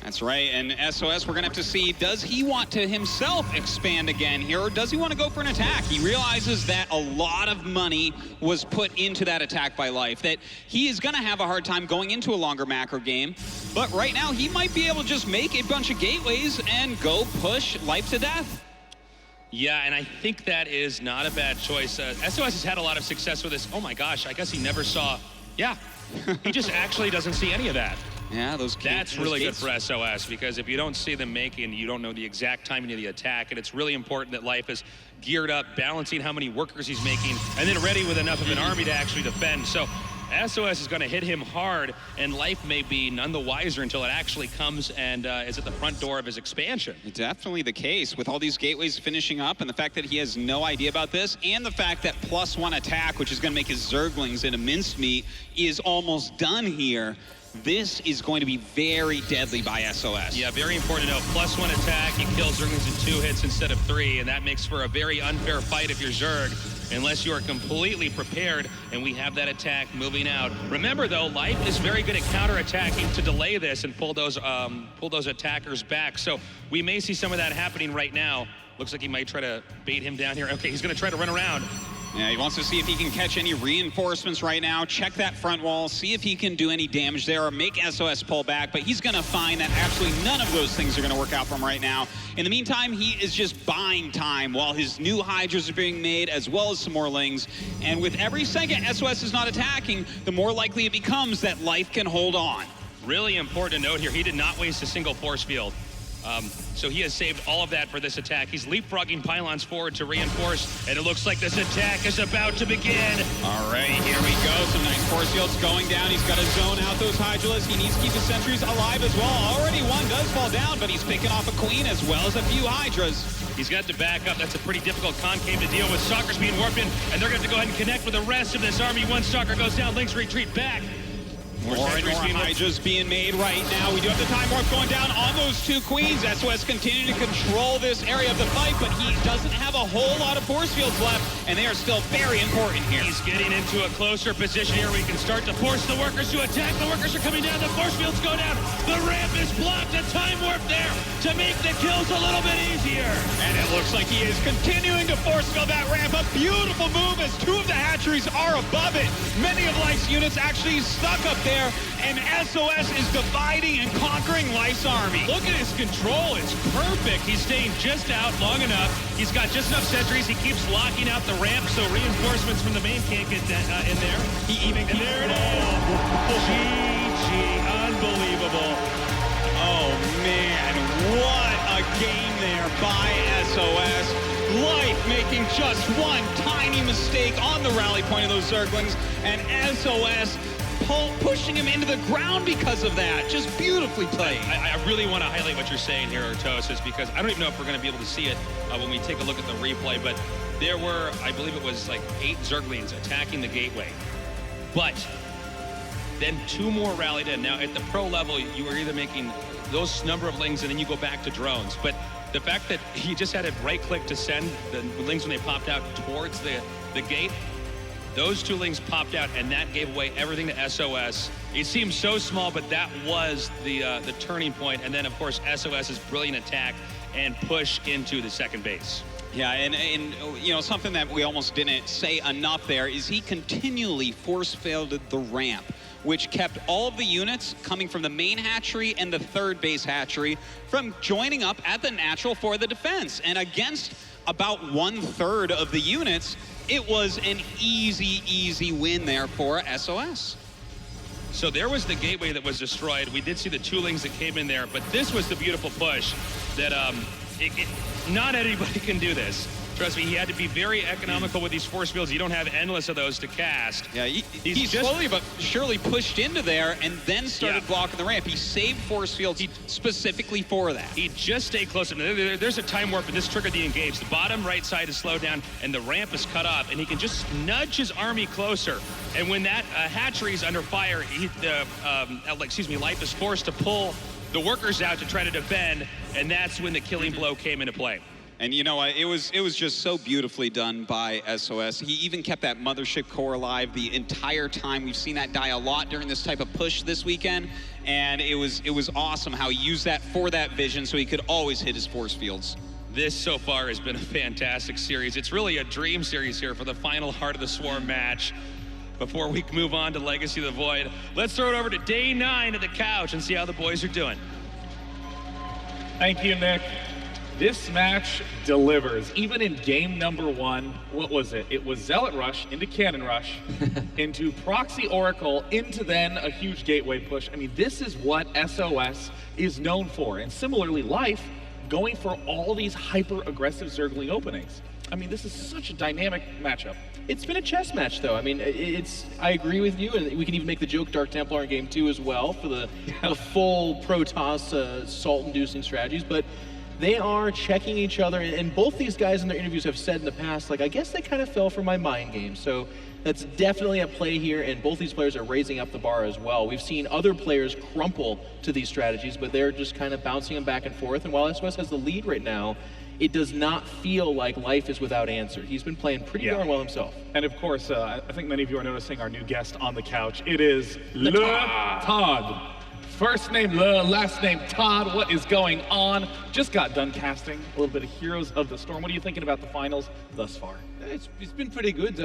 That's right, and SOS, we're gonna have to see, does he want to himself expand again here, or does he want to go for an attack? He realizes that a lot of money was put into that attack by Life, that he is gonna have a hard time going into a longer macro game, but right now he might be able to just make a bunch of gateways and go push Life to death. Yeah, and I think that is not a bad choice. SOS has had a lot of success with this. Oh my gosh, I guess he never saw, yeah, he just actually doesn't see any of that. Yeah, that's really good for SOS, because if you don't see them making, you don't know the exact timing of the attack, and it's really important that Life is geared up, balancing how many workers he's making, and then ready with enough of an army to actually defend. So SOS is going to hit him hard, and Life may be none the wiser until it actually comes and is at the front door of his expansion. It's definitely the case with all these gateways finishing up, and the fact that he has no idea about this, and the fact that +1 attack, which is going to make his Zerglings into mincemeat, is almost done here. This is going to be very deadly by SOS. Yeah, very important to know. +1 attack, he kills Zerglings in 2 hits instead of 3, and that makes for a very unfair fight if you're Zerg, unless you are completely prepared, and we have that attack moving out. Remember, though, Life is very good at counterattacking to delay this and pull those attackers back. So we may see some of that happening right now. Looks like he might try to bait him down here. Okay, he's going to try to run around. Yeah, he wants to see if he can catch any reinforcements right now, check that front wall, see if he can do any damage there or make SOS pull back, but he's going to find that absolutely none of those things are going to work out for him right now. In the meantime, he is just buying time while his new Hydras are being made, as well as some more Lings. And with every second SOS is not attacking, the more likely it becomes that Life can hold on. Really important to note here, he did not waste a single force field. So he has saved all of that for this attack. He's leapfrogging pylons forward to reinforce, and it looks like this attack is about to begin. All right, here we go. Some nice force fields going down. He's got to zone out those Hydras. He needs to keep the sentries alive as well. Already one does fall down, but he's picking off a queen as well as a few Hydras. He's got to back up. That's a pretty difficult concave to deal with. Stalker's being warped in, and they're going to have to go ahead and connect with the rest of this army. One Stalker goes down, Lings retreat back. More and more Hydras being made right now. We do have the time warp going down on those two queens. SOS continuing to control this area of the fight, but he doesn't have a whole lot of force fields left, and they are still very important here. He's getting into a closer position here. We can start to force the workers to attack. The workers are coming down. The force fields go down. The ramp is blocked. A time warp there to make the kills a little bit easier. And it looks like he is continuing to force field that ramp. A beautiful move as two of the hatcheries are above it. Many of Life's units actually stuck up there, and SOS is dividing and conquering Life's army. Look at his control. It's perfect. He's staying just out long enough. He's got just enough sentries. He keeps locking out the ramp so reinforcements from the main can't get in there. He even and there it is. GG. Unbelievable. Oh, man. What a game there by SOS. Life making just one tiny mistake on the rally point of those Zerglings, and SOS pushing him into the ground because of that. Just beautifully played. I really want to highlight what you're saying here, Artosis, because I don't even know if we're going to be able to see it when we take a look at the replay, but there were, I believe it was like 8 Zerglings attacking the gateway. But then 2 more rallied in. Now, at the pro level, you were either making those number of lings, and then you go back to drones. But the fact that he just had a right click to send the lings when they popped out towards the gate, those 2 lings popped out, and that gave away everything to SOS. It seems so small, but that was the turning point. And then, of course, SOS's brilliant attack and push into the second base. Yeah, and you know, something that we almost didn't say enough there is he continually force-failed the ramp, which kept all of the units coming from the main hatchery and the third base hatchery from joining up at the natural for the defense. And against about 1/3 of the units, it was an easy win there for SOS. So there was the gateway that was destroyed. We did see the 2 lings that came in there, but this was the beautiful push that not anybody can do this. Trust me, he had to be very economical with these force fields. You don't have endless of those to cast. Yeah, he slowly but surely pushed into there and then started blocking the ramp. He saved force fields specifically for that. He just stayed close. There's a time warp, and this triggered the engage. The bottom right side is slowed down, and the ramp is cut off, and he can just nudge his army closer. And when that hatchery is under fire, Life is forced to pull the workers out to try to defend, and that's when the killing blow came into play. And you know, it was just so beautifully done by SOS. He even kept that mothership core alive the entire time. We've seen that die a lot during this type of push this weekend, and it was awesome how he used that for that vision so he could always hit his force fields. This so far has been a fantastic series. It's really a dream series here for the final Heart of the Swarm match. Before we move on to Legacy of the Void, let's throw it over to day 9 at the couch and see how the boys are doing. Thank you, Nick. This match delivers. Even in game number 1, what was it? It was Zealot Rush into Cannon Rush, into Proxy Oracle, into then a huge gateway push. I mean, this is what SOS is known for. And similarly, Life going for all these hyper-aggressive Zergling openings. I mean, this is such a dynamic matchup. It's been a chess match, though. I mean, I agree with you, and we can even make the joke Dark Templar in game 2 as well for the full Protoss salt-inducing strategies. But they are checking each other, and both these guys in their interviews have said in the past, like, I guess they kind of fell for my mind game. So that's definitely at play here, and both these players are raising up the bar as well. We've seen other players crumple to these strategies, but they're just kind of bouncing them back and forth. And while SOS has the lead right now, it does not feel like Life is without answer. He's been playing pretty darn well himself. And of course, I think many of you are noticing our new guest on the couch. It is Le Todd. First name Le, last name Todd. What is going on? Just got done casting a little bit of Heroes of the Storm. What are you thinking about the finals thus far? It's been pretty good.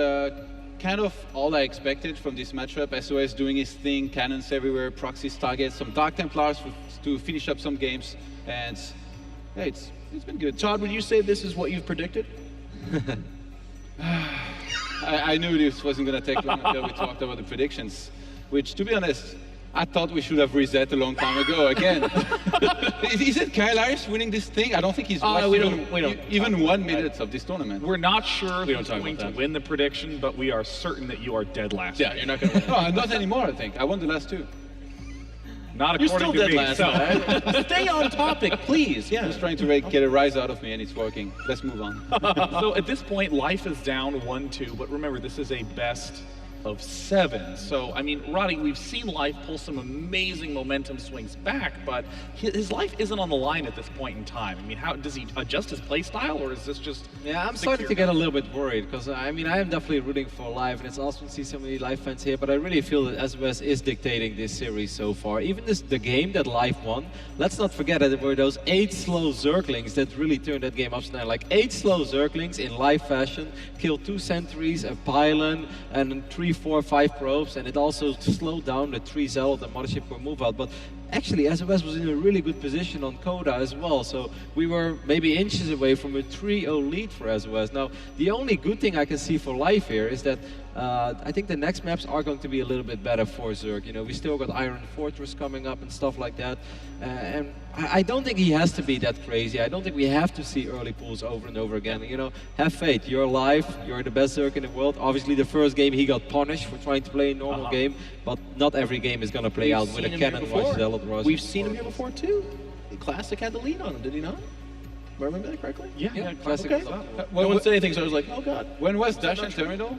Kind of all I expected from this matchup. SOS doing his thing, cannons everywhere, proxies targets, some Dark Templars to finish up some games, and yeah, it's been good. Todd, would you say this is what you've predicted? I knew this wasn't going to take long until we talked about the predictions, which, to be honest, I thought we should have reset a long time ago again. Is it Kyle Harris winning this thing? I don't think he's watched even 1 minute of this tournament. We're not sure who's going to win the prediction, but we are certain that you are dead last. Yeah, you're not going to win. No, not anymore, I think. I won the last 2. Not You're according still to dead me. last. So. Stay on topic, please. Yeah. Just trying to get a rise out of me, and it's working. Let's move on. So at this point, Life is down 1-2, but remember, this is a best of 7. So, I mean, Roddy, we've seen Life pull some amazing momentum swings back, but his life isn't on the line at this point in time. I mean, how does he adjust his play style, or is this just... Yeah, I'm starting to get a little bit worried, because, I mean, I am definitely rooting for Life, and it's awesome to see so many Life fans here, but I really feel that SOS is dictating this series so far. Even the game that Life won, let's not forget that there were those 8 slow Zerglings that really turned that game upside down. Like 8 slow Zerglings in Life fashion, killed 2 sentries, a pylon, and 3, 4, 5 probes, and it also slowed down the 3 Zealot and Mothership Core move out. But actually, SOS was in a really good position on Coda as well, so we were maybe inches away from a 3-0 lead for SOS. Now, the only good thing I can see for Life here is that I think the next maps are going to be a little bit better for Zerg. You know, we still got Iron Fortress coming up and stuff like that, and I don't think he has to be that crazy. I don't think we have to see early pulls over and over again. You know, have faith. You're Live. You're the best Zerg in the world. Obviously, the first game he got punished for trying to play a normal game, but not every game is going to play out with a cannon rush, Zealot rush. We've seen him here before too. Classic had the lead on him, did he not? Do I remember that correctly? Yeah, Classic. Okay. No one said anything, so I was like, oh god. When was Dash and Terminal?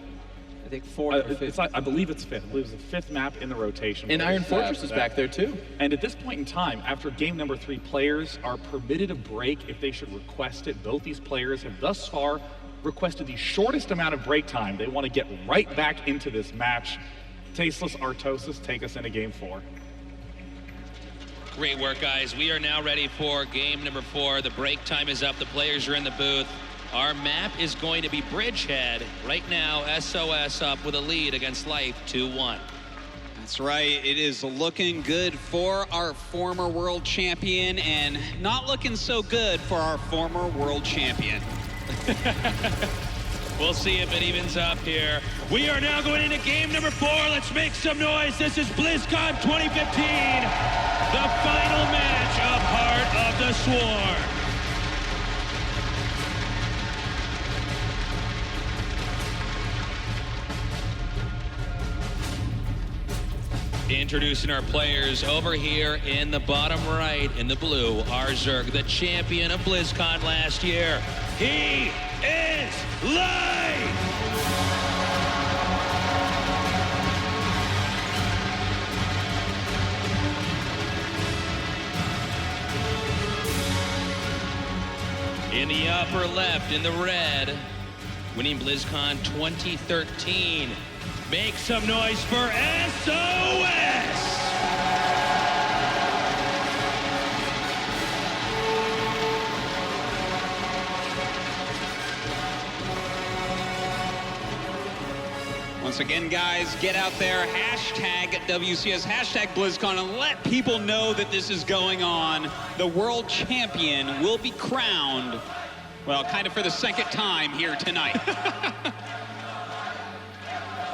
think fourth or fifth. I believe it's fifth. I believe it's the fifth map in the rotation. And Iron Fortress is back there too. And at this point in time, after game number 3, players are permitted a break if they should request it. Both these players have thus far requested the shortest amount of break time. They want to get right back into this match. Tasteless, s0s, take us into game 4. Great work, guys. We are now ready for game number 4. The break time is up. The players are in the booth. Our map is going to be Bridgehead. Right now, s0s up with a lead against Life 2-1. That's right. It is looking good for our former world champion and not looking so good for our former world champion. We'll see if it evens up here. We are now going into game number 4. Let's make some noise. This is BlizzCon 2015, the final match of Heart of the Swarm. Introducing our players over here in the bottom right, in the blue, our Zerg, the champion of BlizzCon last year. He is Life! In the upper left, in the red, winning BlizzCon 2013. Make some noise for s0s! Once again, guys, get out there, hashtag WCS, hashtag BlizzCon, and let people know that this is going on. The world champion will be crowned, well, kind of for the second time here tonight.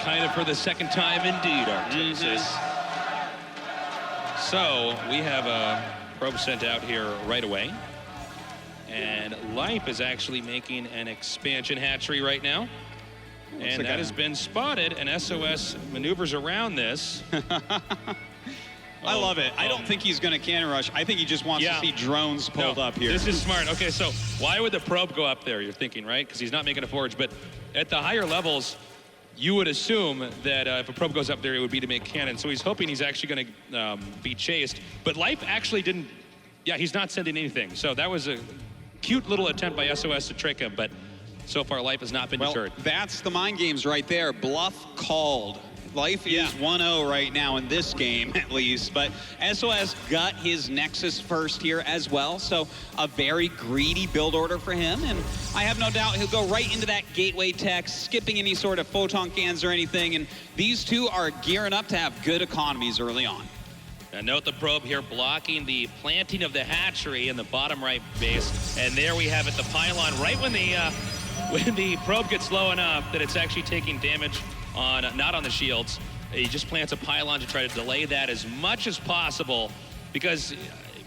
Kind of for the second time indeed, s0s. So we have a probe sent out here right away. And Life is actually making an expansion hatchery right now. And that has been spotted, and s0s maneuvers around this. I love it. I don't think he's going to cannon rush. I think he just wants to see drones pulled up here. This is smart. Okay, so why would the probe go up there, you're thinking, right? Because he's not making a forge. But at the higher levels, you would assume that if a probe goes up there, it would be to make cannon. So he's hoping he's actually going to be chased. But Life actually didn't, he's not sending anything. So that was a cute little attempt by s0s to trick him. But so far, Life has not been deterred. That's the mind games right there. Bluff called. Life is 1-0 right now in this game, at least. But s0s got his Nexus first here as well. So a very greedy build order for him. And I have no doubt he'll go right into that gateway tech, skipping any sort of photon cans or anything. And these two are gearing up to have good economies early on. Now note the probe here blocking the planting of the hatchery in the bottom right base. And there we have it, the pylon, right when the probe gets low enough that it's actually taking damage on, not on the shields. He just plants a pylon to try to delay that as much as possible, because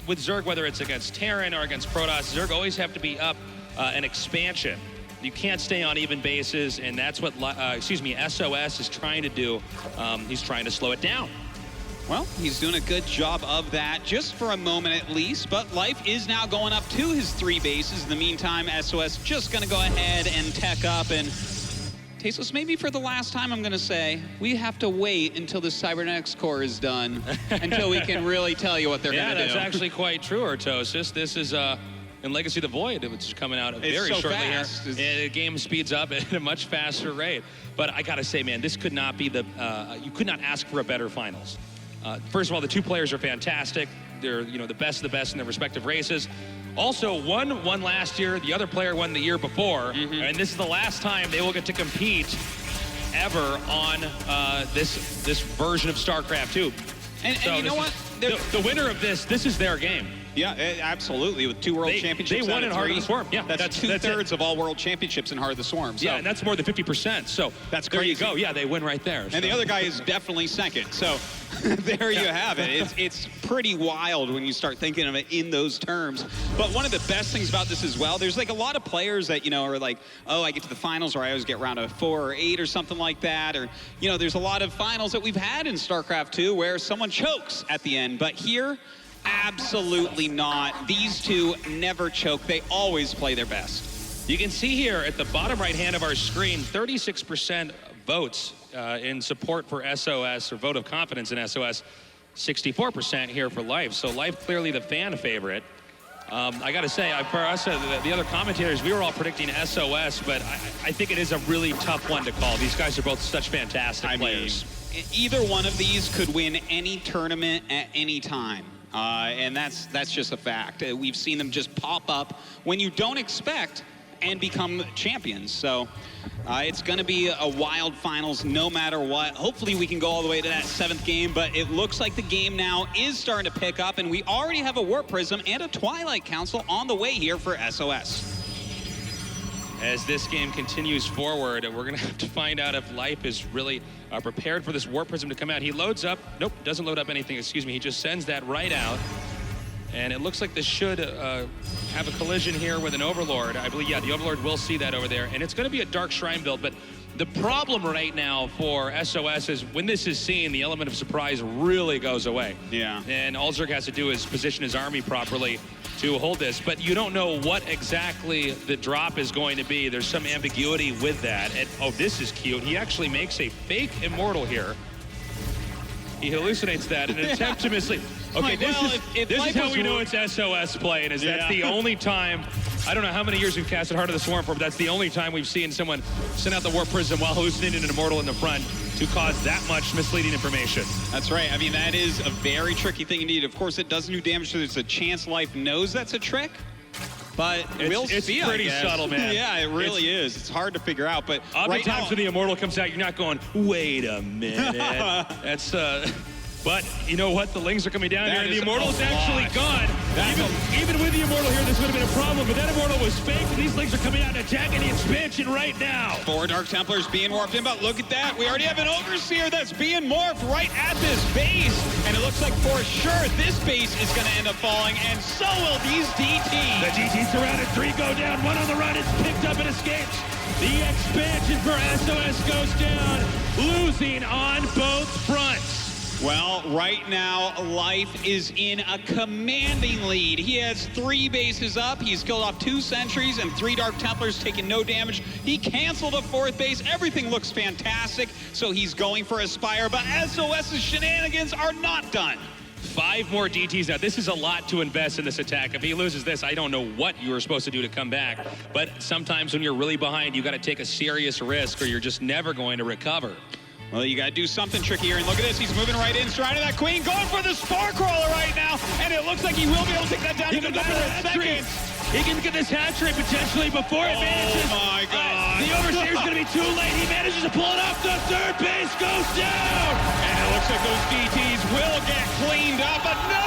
with Zerg, whether it's against Terran or against Protoss, Zerg always have to be up an expansion. You can't stay on even bases, and that's what, s0s is trying to do. He's trying to slow it down. Well, he's doing a good job of that, just for a moment at least, but Life is now going up to his 3 bases. In the meantime, s0s just going to go ahead and tech up, and Tasteless, maybe for the last time, I'm going to say, we have to wait until the cybernetics core is done until we can really tell you what they're going to do. Yeah, that's actually quite true, s0s. This is in Legacy of the Void, which is coming out very shortly here. The game speeds up at a much faster rate. But I got to say, man, this could not be you could not ask for a better finals. First of all, the 2 players are fantastic. They're the best of the best in their respective races. Also, one won last year, the other player won the year before, and this is the last time they will get to compete ever on this version of StarCraft 2. And you know what? The winner of this is their game. Yeah, absolutely. With 2 world championships, they won in Heart of the Swarm. Yeah, that's 2/3 of all world championships in Heart of the Swarm. So. Yeah, and that's more than 50%. So that's crazy. There you go. Yeah, they win right there. And the other guy is definitely second. So there you have it. It's pretty wild when you start thinking of it in those terms. But one of the best things about this as well, there's like a lot of players that are like, oh, I get to the finals, or I always get round of 4 or 8 or something like that, or there's a lot of finals that we've had in StarCraft 2 where someone chokes at the end. But here, absolutely not. These 2 never choke. They always play their best. You can see here at the bottom right hand of our screen, 36% votes in support for SOS, or vote of confidence in SOS, 64% here for Life. So Life clearly the fan favorite. I got to say, for us, the other commentators, we were all predicting SOS, but I think it is a really tough one to call. These guys are both such fantastic players. Either one of these could win any tournament at any time. And that's just a fact. We've seen them just pop up when you don't expect and become champions. So it's going to be a wild finals no matter what. Hopefully we can go all the way to that 7th game, but it looks like the game now is starting to pick up, and we already have a Warp Prism and a Twilight Council on the way here for SOS. As this game continues forward, we're going to have to find out if Life is really prepared for this Warp Prism to come out. He loads up. Nope, doesn't load up anything, excuse me. He just sends that right out. And it looks like this should have a collision here with an Overlord. I believe, yeah, the Overlord will see that over there. And it's going to be a Dark Shrine build, but the problem right now for SOS is when this is seen, the element of surprise really goes away. Yeah. And all Zerg has to do is position his army properly to hold this, but you don't know what exactly the drop is going to be. There's some ambiguity with that. And oh, this is cute. He actually makes a fake Immortal here. He hallucinates that in an attempt to mislead. Okay, this is how we know it's SOS playing, is that's the only time, I don't know how many years we've casted Heart of the Swarm for, but that's the only time we've seen someone send out the Warp Prism while hallucinating an Immortal in the front to cause that much misleading information. That's right. I mean, that is a very tricky thing indeed. Of course, it does do damage, so there's a chance Life knows that's a trick. But we'll see, it's pretty subtle, man. Yeah, it really is. It's hard to figure out, but right now, when the Immortal comes out, you're not going, wait a minute. That's, but you know what? The Lings are coming down here, and the Immortal's actually gone. Even with the Immortal here, this would have been a problem, but that Immortal was faked, and these Lings are coming out and attacking the expansion right now. 4 Dark Templars being warped in, but look at that. We already have an Overseer that's being morphed right at this base, and it looks like for sure this base is going to end up falling, and so will these DTs. The DTs surrounded, 3 go down, 1 on the run, it's picked up and escapes. The expansion for SOS goes down, losing on both fronts. Well, right now, Life is in a commanding lead. He has 3 bases up. He's killed off 2 sentries and 3 Dark Templars, taking no damage. He canceled a 4th base. Everything looks fantastic, so he's going for a Spire, but SOS's shenanigans are not done. 5 more DTs now. This is a lot to invest in this attack. If he loses this, I don't know what you were supposed to do to come back. But sometimes when you're really behind, you got to take a serious risk or you're just never going to recover. Well, you got to do something tricky here. And look at this. He's moving right in, stride to that Queen, going for the Spore Crawler right now. And it looks like he will be able to take that down in a matter of seconds. He can get this hat trick potentially before it manages. Oh, my God. The Overseer's going to be too late. He manages to pull it off. The 3rd base goes down. And it looks like those DTs will get cleaned up. But no!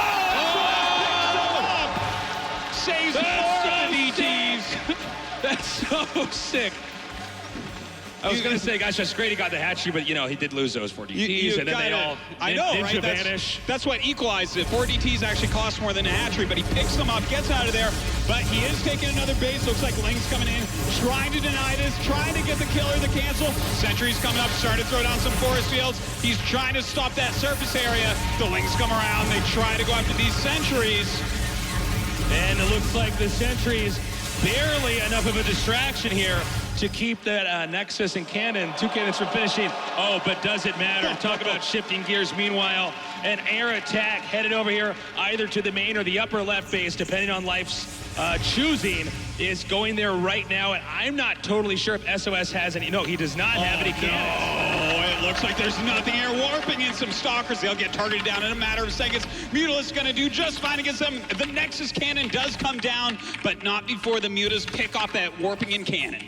Saves 4 of the DTs. That's so sick. I was going to say, gosh, that's great he got the hat trick, but, you know, he did lose those 4 DTs, and then they all ninja vanish. That's what equalized it. 4 DTs actually cost more than a hat trick, but he picks them up, gets out of there, but he is taking another base. Looks like Ling's coming in, trying to deny this, trying to get the kill or the cancel. Sentry's coming up, starting to throw down some forest fields. He's trying to stop that surface area. The Lings come around. They try to go after these sentries. And it looks like the sentries barely enough of a distraction here to keep that Nexus and Cannon, 2 cannons from finishing. Oh, but does it matter? Talk about shifting gears. Meanwhile, an air attack headed over here, either to the main or the upper left base, depending on Life's choosing, is going there right now. And I'm not totally sure if SOS has any. No, he does not have any cannons. Oh, it looks like there's nothing here. Warping in some Stalkers. They'll get targeted down in a matter of seconds. Mutalis's going to do just fine against them. The Nexus cannon does come down, but not before the Mutas pick off that Warping in cannon.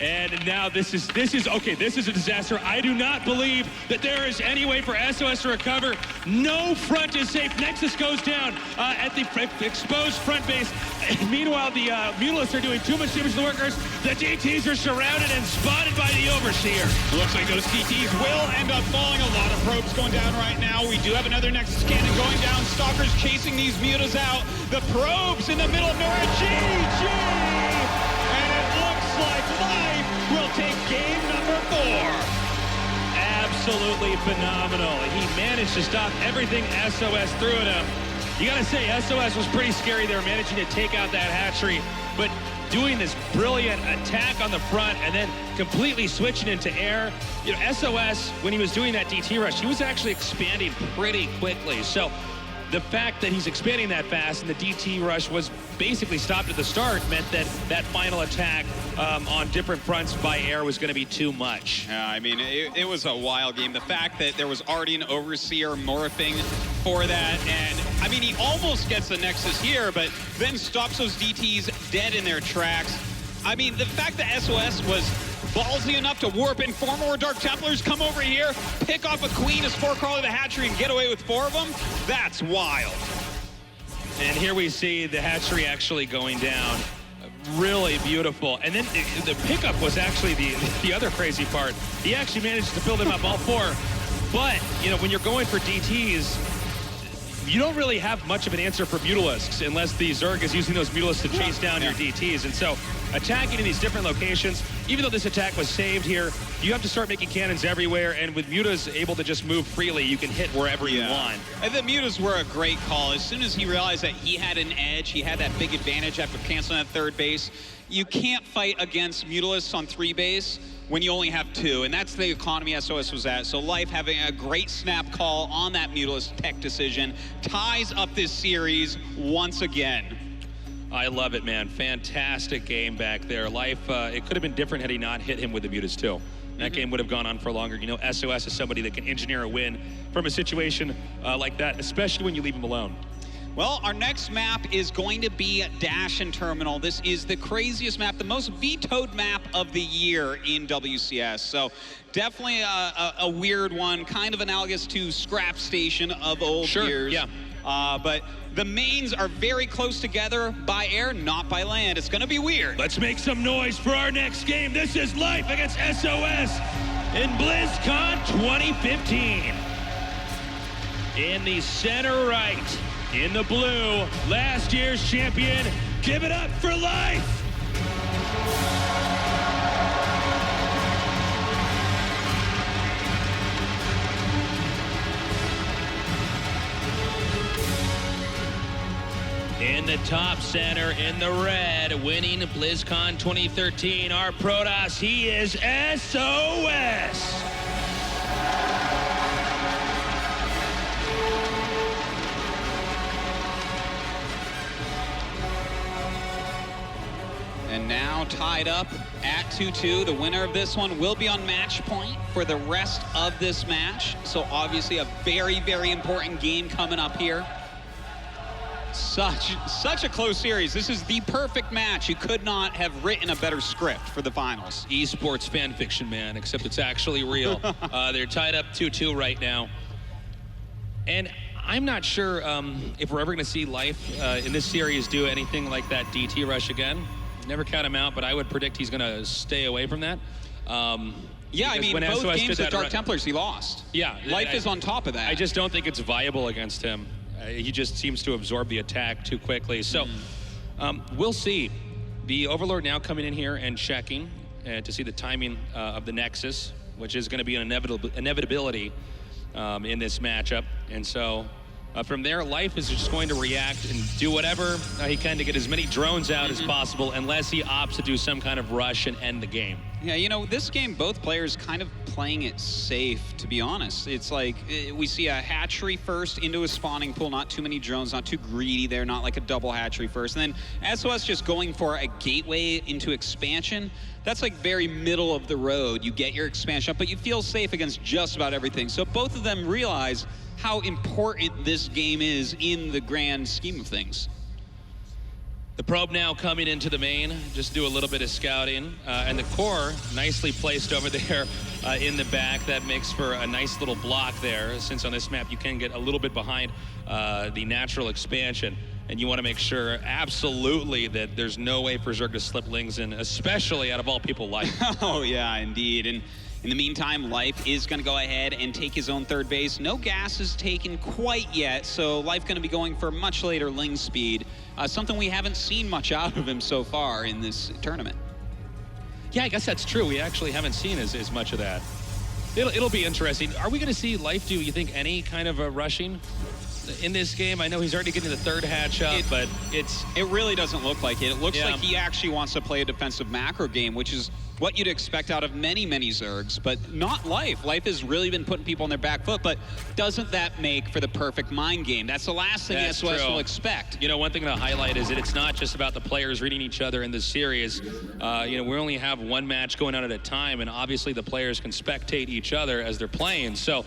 And now this is okay, this is a disaster. I do not believe that there is any way for SOS to recover. No front is safe. Nexus goes down at the exposed front base. And meanwhile, the Mutalists are doing too much damage to the workers. The DTs are surrounded and spotted by the Overseer. Looks like those DTs will end up falling. A lot of probes going down right now. We do have another Nexus cannon going down. Stalkers chasing these Mutas out. The probes in the middle of nowhere. GG! And it looks like Life will take game number 4. Absolutely phenomenal. He managed to stop everything SOS threw at him. You gotta say, SOS was pretty scary. They were managing to take out that hatchery, but doing this brilliant attack on the front and then completely switching into air. You know, SOS, when he was doing that DT rush, he was actually expanding pretty quickly. So the fact that he's expanding that fast and the DT rush was basically stopped at the start meant that that final attack on different fronts by air was going to be too much. Yeah, I mean, it was a wild game. The fact that there was already an Overseer morphing for that, and I mean, he almost gets the Nexus here, but then stops those DTs dead in their tracks. I mean, the fact that SOS was ballsy enough to warp in 4 more Dark Templars, come over here, pick off a Queen, a Spore Crawler, the Hatchery, and get away with 4 of them, that's wild. And here we see the hatchery actually going down. Really beautiful. And then the pickup was actually the other crazy part. He actually managed to fill them up all 4. But, you know, when you're going for DTs, you don't really have much of an answer for Mutalisks unless the Zerg is using those Mutalisks to chase down your DTs. And so attacking in these different locations, even though this attack was saved here, you have to start making cannons everywhere. And with Mutas able to just move freely, you can hit wherever you want. And the Mutas were a great call. As soon as he realized that he had an edge, he had that big advantage after canceling that 3rd base. You can't fight against Mutalisks on 3 base when you only have 2, and that's the economy SOS was at. So Life having a great snap call on that Mutalisk tech decision ties up this series once again. I love it, man. Fantastic game back there. Life, it could have been different had he not hit him with the Mutas too. That game would have gone on for longer. You know, SOS is somebody that can engineer a win from a situation like that, especially when you leave him alone. Well, our next map is going to be Dash and Terminal. This is the craziest map, the most vetoed map of the year in WCS. So definitely a weird one, kind of analogous to Scrap Station of old years. Yeah. But the mains are very close together by air, not by land. It's going to be weird. Let's make some noise for our next game. This is Life against SOS in BlizzCon 2015. In the center right, in the blue, last year's champion, give it up for Life! In the top center, in the red, winning BlizzCon 2013, our Protoss, he is SOS! And now tied up at 2-2. The winner of this one will be on match point for the rest of this match. So obviously a very, very important game coming up here. Such a close series. This is the perfect match. You could not have written a better script for the finals. Esports fan fiction, man, except it's actually real. They're tied up 2-2 right now. And I'm not sure if we're ever going to see Life in this series do anything like that DT rush again. Never count him out, but I would predict he's going to stay away from that. Yeah, I mean, both games with Dark Templars, he lost. Yeah. Life is on top of that. I just don't think it's viable against him. He just seems to absorb the attack too quickly. So we'll see. The Overlord now coming in here and checking to see the timing of the Nexus, which is going to be an inevitability in this matchup. And so from there, Life is just going to react and do whatever he can to get as many drones out as possible, unless he opts to do some kind of rush and end the game. Yeah, you know, this game, both players kind of playing it safe, to be honest. It's like, we see a hatchery first into a spawning pool, not too many drones, not too greedy there, not like a double hatchery first. And then SOS just going for a gateway into expansion. That's like very middle of the road. You get your expansion up, but you feel safe against just about everything. So both of them realize how important this game is in the grand scheme of things. The probe now coming into the main, just do a little bit of scouting. And the core nicely placed over there in the back. That makes for a nice little block there, since on this map you can get a little bit behind the natural expansion. And you want to make sure absolutely that there's no way for Zerg to slip Lings in, especially out of all people, Life. Oh yeah, indeed. And in the meantime, Life is going to go ahead and take his own third base. No gas is taken quite yet, so Life going to be going for much later Ling speed. Something we haven't seen much out of him so far in this tournament. Yeah, I guess that's true. We actually haven't seen as much of that. It'll be interesting. Are we going to see Life do, you think, any kind of a rushing? in this game. I know he's already getting the third hatch up, but it really doesn't look like it. It looks Yeah. like he actually wants to play a defensive macro game, which is what you'd expect out of many Zergs, but not Life. Life has really been putting people on their back foot, but doesn't that make for the perfect mind game? That's the last thing That's SOS true. will expect. You know, one thing to highlight is that it's not just about the players reading each other in this series. You know, we only have one match going on at a time, and obviously the players can spectate each other as they're playing. So,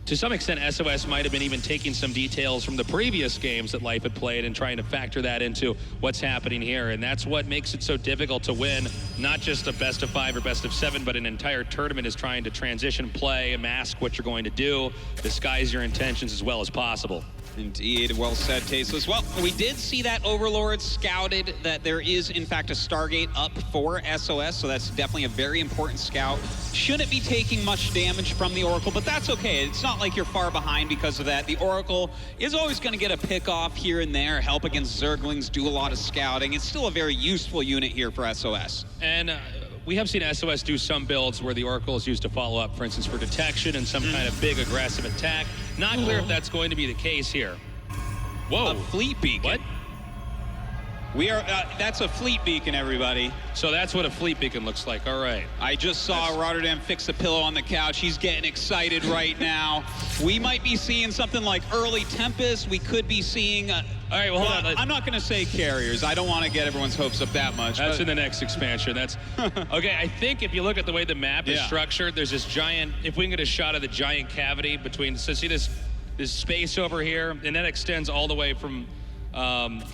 to some extent, SOS might have been even taking some details from the previous games that Life had played and trying to factor that into what's happening here. And that's what makes it so difficult to win, not just a best of 5 or best of 7, but an entire tournament is trying to transition play, mask what you're going to do, disguise your intentions as well as possible. Indeed, well said, Tasteless. Well, we did see that Overlord scouted that there is, in fact, a Stargate up for SOS, so that's definitely a very important scout. Shouldn't be taking much damage from the Oracle, but that's okay. It's not like you're far behind because of that. The Oracle is always going to get a pick off here and there, help against Zerglings, do a lot of scouting. It's still a very useful unit here for SOS. And we have seen SOS do some builds where the Oracle is used to follow up, for instance, for detection and some kind of big aggressive attack. Not clear if that's going to be the case here. Whoa. A fleet beacon. What? We are, that's a fleet beacon, everybody. So that's what a fleet beacon looks like. All right. I just saw Rotterdam fix a pillow on the couch. He's getting excited right now. We might be seeing something like early Tempest. We could be seeing... All right, well, hold on. I'm not going to say carriers. I don't want to get everyone's hopes up that much. That's but... in the next expansion. That's okay. I think if you look at the way the map is structured, there's this giant. If we can get a shot of the giant cavity between, so see this space over here, and that extends all the way from,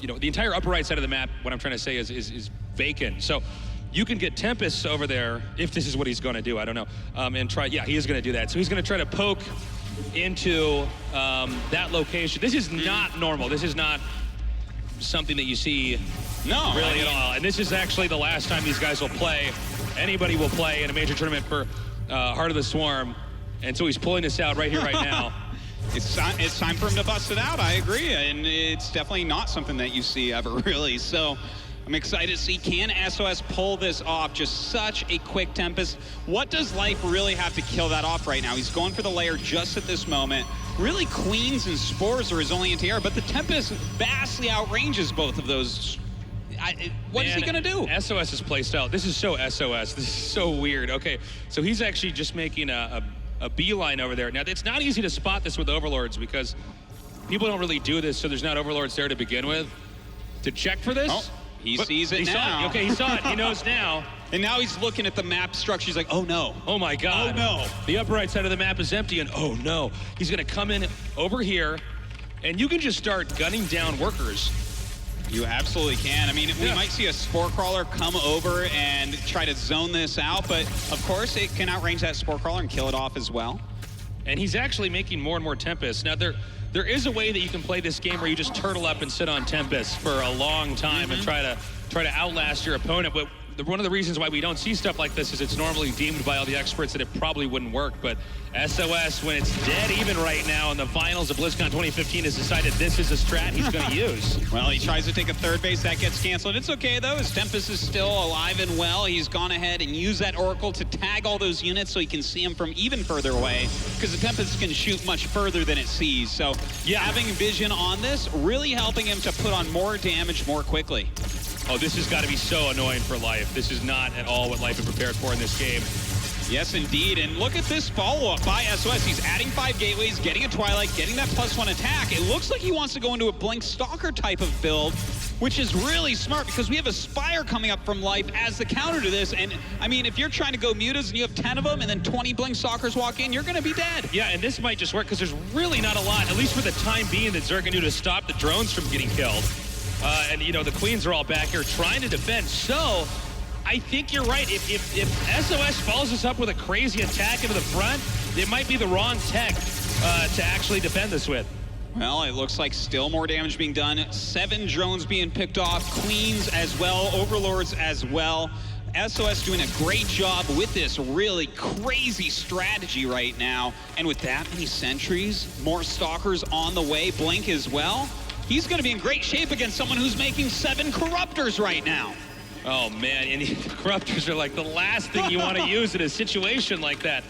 you know, the entire upper right side of the map. What I'm trying to say is vacant. So you can get Tempest over there if this is what he's going to do. I don't know. And try. Yeah, he is going to do that. So he's going to try to poke into that location. This is not normal. This is not something that you see really at all. And this is actually the last time these guys will play. Anybody will play in a major tournament for Heart of the Swarm. And so he's pulling this out right here, right now. It's time for him to bust it out. I agree. And it's definitely not something that you see ever, really. So I'm excited to see, can SOS pull this off? Just such a quick Tempest. What does Life really have to kill that off right now? He's going for the lair just at this moment. Really, Queens and Spores are his only anti-air, but the Tempest vastly outranges both of those. What is he going to do? SOS is placed out. This is so SOS. This is so weird. Okay, so he's actually just making a beeline over there. Now, it's not easy to spot this with Overlords because people don't really do this, so there's not Overlords there to begin with. To check for this? Oh, he sees it now. Saw it. Okay, he saw it. He knows now. And now he's looking at the map structure. He's like, oh no. Oh my God. Oh no. The upper right side of the map is empty, and oh no. He's gonna come in over here, and you can just start gunning down workers. You absolutely can. I mean, we might see a Spore Crawler come over and try to zone this out, but of course it can outrange that Spore Crawler and kill it off as well. And he's actually making more and more Tempests. Now, there is a way that you can play this game where you just turtle up and sit on Tempest for a long time and try to outlast your opponent. But one of the reasons why we don't see stuff like this is it's normally deemed by all the experts that it probably wouldn't work. But SOS, when it's dead even right now in the finals of BlizzCon 2015, has decided this is a strat he's going to use. Well, he tries to take a third base. That gets canceled. It's okay, though. His Tempest is still alive and well. He's gone ahead and used that Oracle to tag all those units so he can see them from even further away, because the Tempest can shoot much further than it sees. So having vision on this, really helping him to put on more damage more quickly. Oh, this has got to be so annoying for Life. This is not at all what Life had prepared for in this game. Yes, indeed. And look at this follow-up by SOS. He's adding 5 gateways, getting a Twilight, getting that +1 attack. It looks like he wants to go into a Blink Stalker type of build, which is really smart because we have a Spire coming up from Life as the counter to this. And, I mean, if you're trying to go Mutas and you have 10 of them and then 20 Blink Stalkers walk in, you're going to be dead. Yeah, and this might just work because there's really not a lot, at least for the time being, that Zerg can do to stop the drones from getting killed. And, you know, the Queens are all back here trying to defend. So I think you're right. If SOS follows us up with a crazy attack into the front, it might be the wrong tech to actually defend this with. Well, it looks like still more damage being done. 7 drones being picked off, Queens as well, Overlords as well. SOS doing a great job with this really crazy strategy right now. And with that many sentries, more Stalkers on the way, Blink as well. He's going to be in great shape against someone who's making 7 Corruptors right now. Oh, man, and the Corruptors are like the last thing you want to use in a situation like that.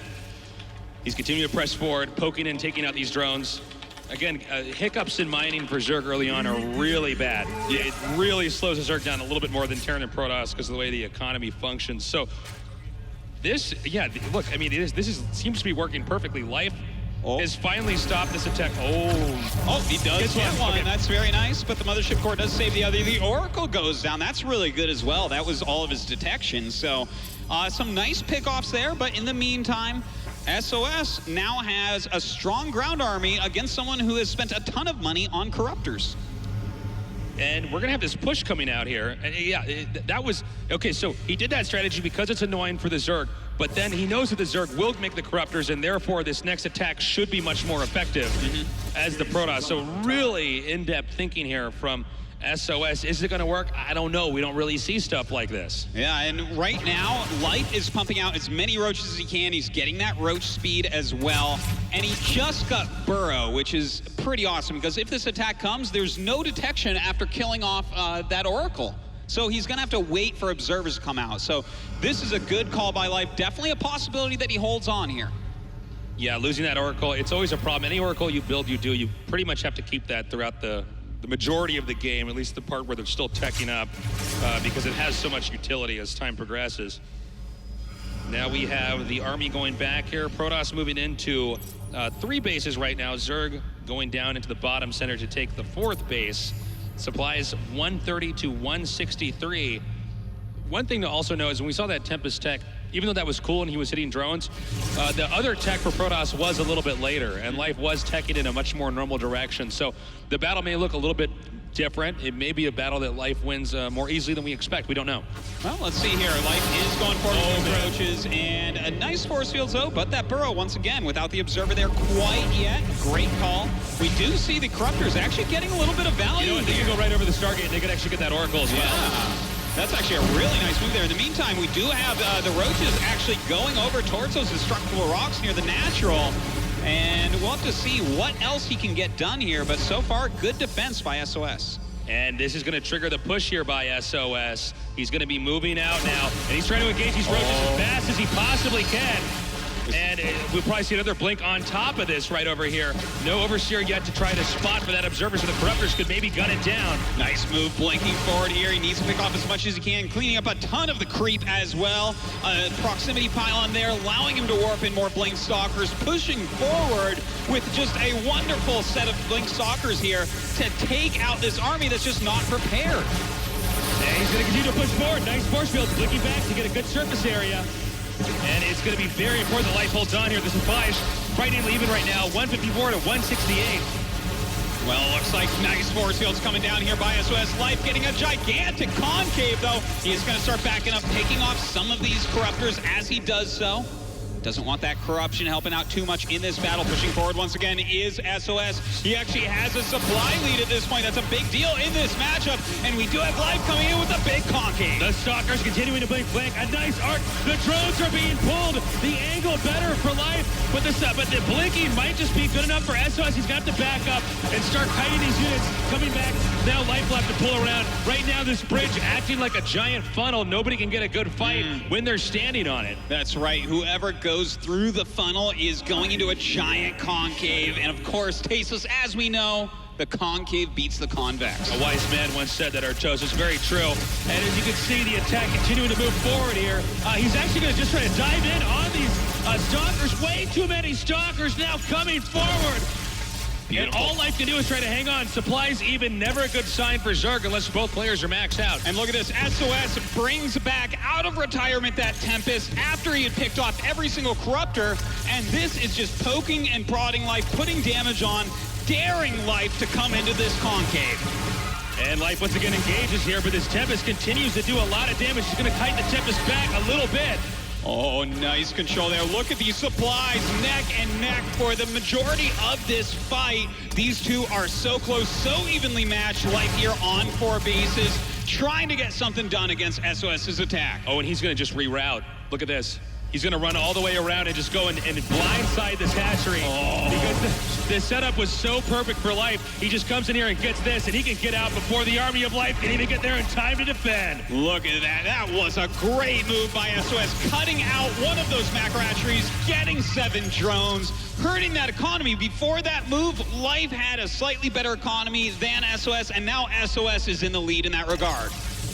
He's continuing to press forward, poking and taking out these drones. Again, hiccups in mining for Zerg early on are really bad. It really slows the Zerg down a little bit more than Terran and Protoss because of the way the economy functions. So this, look, I mean, seems to be working perfectly. Life has finally stopped this attack. Oh, he does get one. Okay. That's very nice, but the Mothership Core does save the other. The Oracle goes down. That's really good as well. That was all of his detection. So some nice pickoffs there, but in the meantime, SOS now has a strong ground army against someone who has spent a ton of money on Corruptors. And we're going to have this push coming out here. And that was, okay, so he did that strategy because it's annoying for the Zerg, but then he knows that the Zerg will make the Corruptors, and therefore this next attack should be much more effective as the Protoss. So really in-depth thinking here from SOS. Is it going to work? I don't know. We don't really see stuff like this. Yeah, and right now, Light is pumping out as many roaches as he can. He's getting that roach speed as well. And he just got Burrow, which is pretty awesome, because if this attack comes, there's no detection after killing off that Oracle. So he's going to have to wait for observers to come out. So this is a good call by Life. Definitely a possibility that he holds on here. Yeah, losing that Oracle, it's always a problem. Any Oracle you build, you pretty much have to keep that throughout the majority of the game, at least the part where they're still teching up, because it has so much utility as time progresses. Now we have the army going back here. Protoss moving into 3 bases right now. Zerg going down into the bottom center to take the 4th base. Supplies 130 to 163. One thing to also know is when we saw that Tempest tech, even though that was cool and he was hitting drones, the other tech for Protoss was a little bit later, and Life was teching in a much more normal direction. So the battle may look a little bit different. It may be a battle that Life wins more easily than we expect. We don't know. Well, let's see here. Life is going forward with roaches, and a nice force field though, but that Burrow, once again, without the Observer there quite yet. Great call. We do see the Corruptors actually getting a little bit of value. You know what, they could go right over the Stargate, and they could actually get that Oracle as well. That's actually a really nice move there. In the meantime, we do have the roaches actually going over towards those destructible rocks near the natural. And we'll have to see what else he can get done here. But so far, good defense by SOS. And this is going to trigger the push here by SOS. He's going to be moving out now. And he's trying to engage these roaches as fast as he possibly can. And we'll probably see another blink on top of this right over here. No Overseer yet to try to spot for that Observer, so the Corruptors could maybe gun it down. Nice move, blinking forward here. He needs to pick off as much as he can, cleaning up a ton of the creep as well. Proximity pylon there, allowing him to warp in more Blink Stalkers, pushing forward with just a wonderful set of Blink Stalkers here to take out this army that's just not prepared. And he's going to continue to push forward. Nice force field, blinking back to get a good surface area. And it's going to be very important that Life holds on here. The supply is frighteningly even right now, 154 to 168. Well, looks like nice force fields coming down here by SOS. Life getting a gigantic concave, though. He is going to start backing up, taking off some of these Corruptors as he does so. Doesn't want that corruption helping out too much in this battle. Pushing forward once again is SOS. He actually has a supply lead at this point. That's a big deal in this matchup. And we do have Life coming in with a big concave. The Stalkers continuing to blink flank. A nice arc. The drones are being pulled. The angle better for Life. But the blinking might just be good enough for SOS. He's got to back up and start kiting these units. Coming back. Now Life will have to pull around. Right now this bridge acting like a giant funnel. Nobody can get a good fight when they're standing on it. That's right. Whoever goes through the funnel is going into a giant concave. And of course, Tasteless, as we know, the concave beats the convex. A wise man once said that, Artos. It's very true. And as you can see, the attack continuing to move forward here. He's actually going to just try to dive in on these Stalkers. Way too many Stalkers now coming forward. Beautiful. And all Life can do is try to hang on. Supplies even, never a good sign for Zerg unless both players are maxed out. And look at this, SOS brings back out of retirement that Tempest after he had picked off every single Corruptor. And this is just poking and prodding Life, putting damage on, daring Life to come into this concave. And Life once again engages here, but this Tempest continues to do a lot of damage. He's going to kite the Tempest back a little bit. Oh, nice control there. Look at these supplies, neck and neck for the majority of this fight. These two are so close, so evenly matched. Life here on 4 bases, trying to get something done against SOS's attack. Oh, and he's going to just reroute. Look at this. He's going to run all the way around and just go and blindside this hatchery. Because the setup was so perfect for Life. He just comes in here and gets this, and he can get out before the army of Life can even get there in time to defend. Look at that. That was a great move by SOS, cutting out one of those macro hatcheries, getting 7 drones, hurting that economy. Before that move, Life had a slightly better economy than SOS, and now SOS is in the lead in that regard.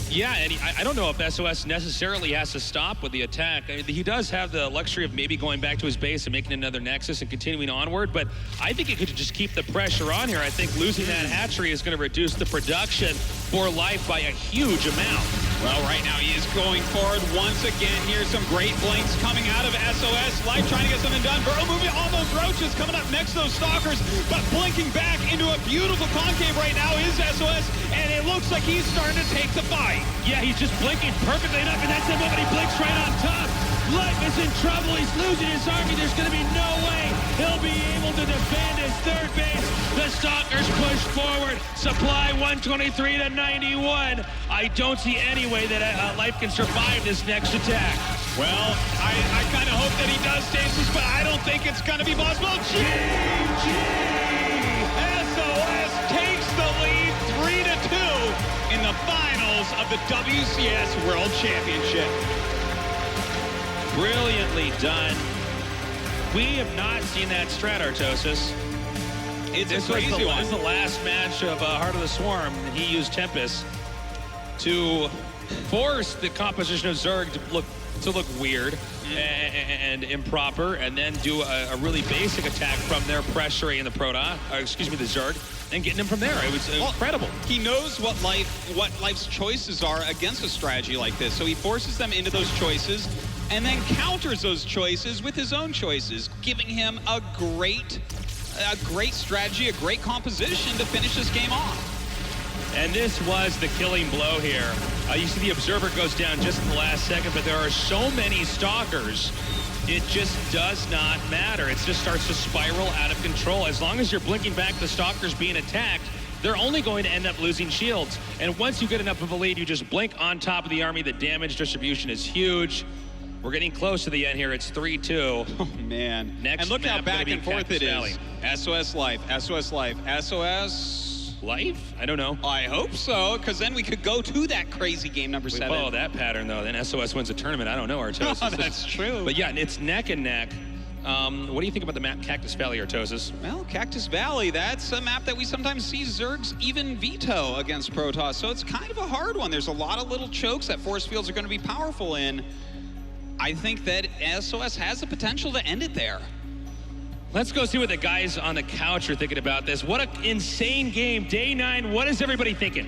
Yeah, and I don't know if SOS necessarily has to stop with the attack. I mean, he does have the luxury of maybe going back to his base and making another Nexus and continuing onward, but I think he could just keep the pressure on here. I think losing that hatchery is going to reduce the production for Life by a huge amount. Well, right now he is going forward once again. Here's some great blinks coming out of SOS. Life trying to get something done. Burrow moving all those roaches coming up next to those stalkers, but blinking back into a beautiful concave right now is SOS, and it looks like he's starting to take the fight. Yeah, he's just blinking perfectly enough, and that's it. Nobody blinks right on top. Life is in trouble. He's losing his army. There's going to be no way he'll be able to defend his third base. The Stalkers push forward. Supply 123 to 91. I don't see any way that Life can survive this next attack. Well, I kind of hope that he does, Stasis, but I don't think it's going to be possible. GG! SOS takes the lead 3-2 in the finals of the WCS World Championship. Brilliantly done. We have not seen that strat, Artosis. It's This a crazy was one. the last match of Heart of the Swarm, and he used Tempest to force the composition of Zerg to look weird and improper, and then do a really basic attack from there, pressuring the the Zerg, and getting him from there. It was incredible. He knows what Life's choices are against a strategy like this, so he forces them into those choices and then counters those choices with his own choices, giving him a great strategy, a great composition to finish this game off. And this was the killing blow here. You see the Observer goes down just in the last second, but there are so many Stalkers, it just does not matter. It just starts to spiral out of control. As long as you're blinking back the Stalkers being attacked, they're only going to end up losing shields. And once you get enough of a lead, you just blink on top of the army. The damage distribution is huge. We're getting close to the end here. It's 3-2. Oh, man. Next and look how map back gonna and be forth Cactus it Valley. is. SOS Life, SOS Life, SOS... Life? I don't know. I hope so, because then we could go to that crazy game number 7. We follow that pattern, though. Then SOS wins a tournament. I don't know, Artosis. Oh, that's true. But yeah, it's neck and neck. What do you think about the map Cactus Valley, Artosis? Well, Cactus Valley, that's a map that we sometimes see Zergs even veto against Protoss, so it's kind of a hard one. There's a lot of little chokes that force fields are going to be powerful in. I think that SOS has the potential to end it there. Let's go see what the guys on the couch are thinking about this. What an insane game. Day 9, what is everybody thinking?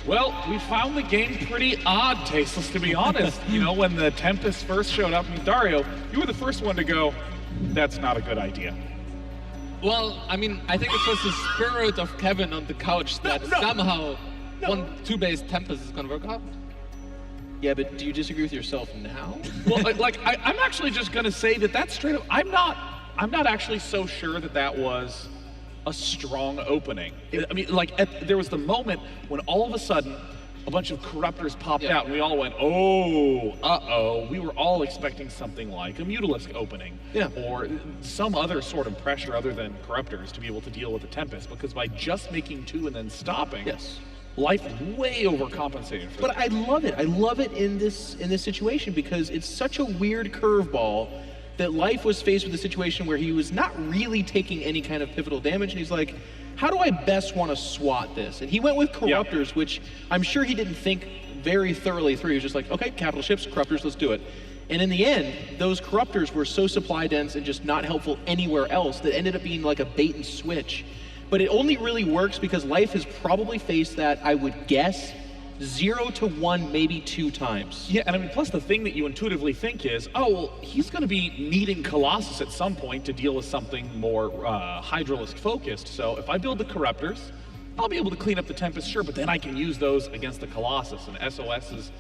Well, we found the game pretty odd, Tasteless, to be honest. You know, when the Tempest first showed up in Dario, you were the first one to go, that's not a good idea. Well, I mean, I think it's just the spirit of Kevin on the couch that somehow 1-2 base Tempest is going to work out. Yeah, but do you disagree with yourself now? Well, I'm actually just going to say that straight up, I'm not actually so sure that was a strong opening. I mean, there was the moment when all of a sudden a bunch of Corruptors popped out and we all went, oh, uh-oh. We were all expecting something like a Mutalisk opening or some other sort of pressure other than Corruptors to be able to deal with the Tempest, because by just making 2 and then stopping, Life way overcompensated for that. But I love it. I love it in this situation because it's such a weird curveball that Life was faced with a situation where he was not really taking any kind of pivotal damage, and he's like, how do I best want to swat this? And he went with Corruptors, which I'm sure he didn't think very thoroughly through. He was just like, okay, capital ships, Corruptors, let's do it. And in the end, those Corruptors were so supply dense and just not helpful anywhere else that ended up being like a bait and switch. But it only really works because Life has probably faced that, I would guess, 0 to 1, maybe 2 times. Yeah, and I mean, plus the thing that you intuitively think is, oh, well, he's going to be needing Colossus at some point to deal with something more Hydralisk focused. So if I build the Corruptors, I'll be able to clean up the Tempest, sure, but then I can use those against the Colossus. And SOS is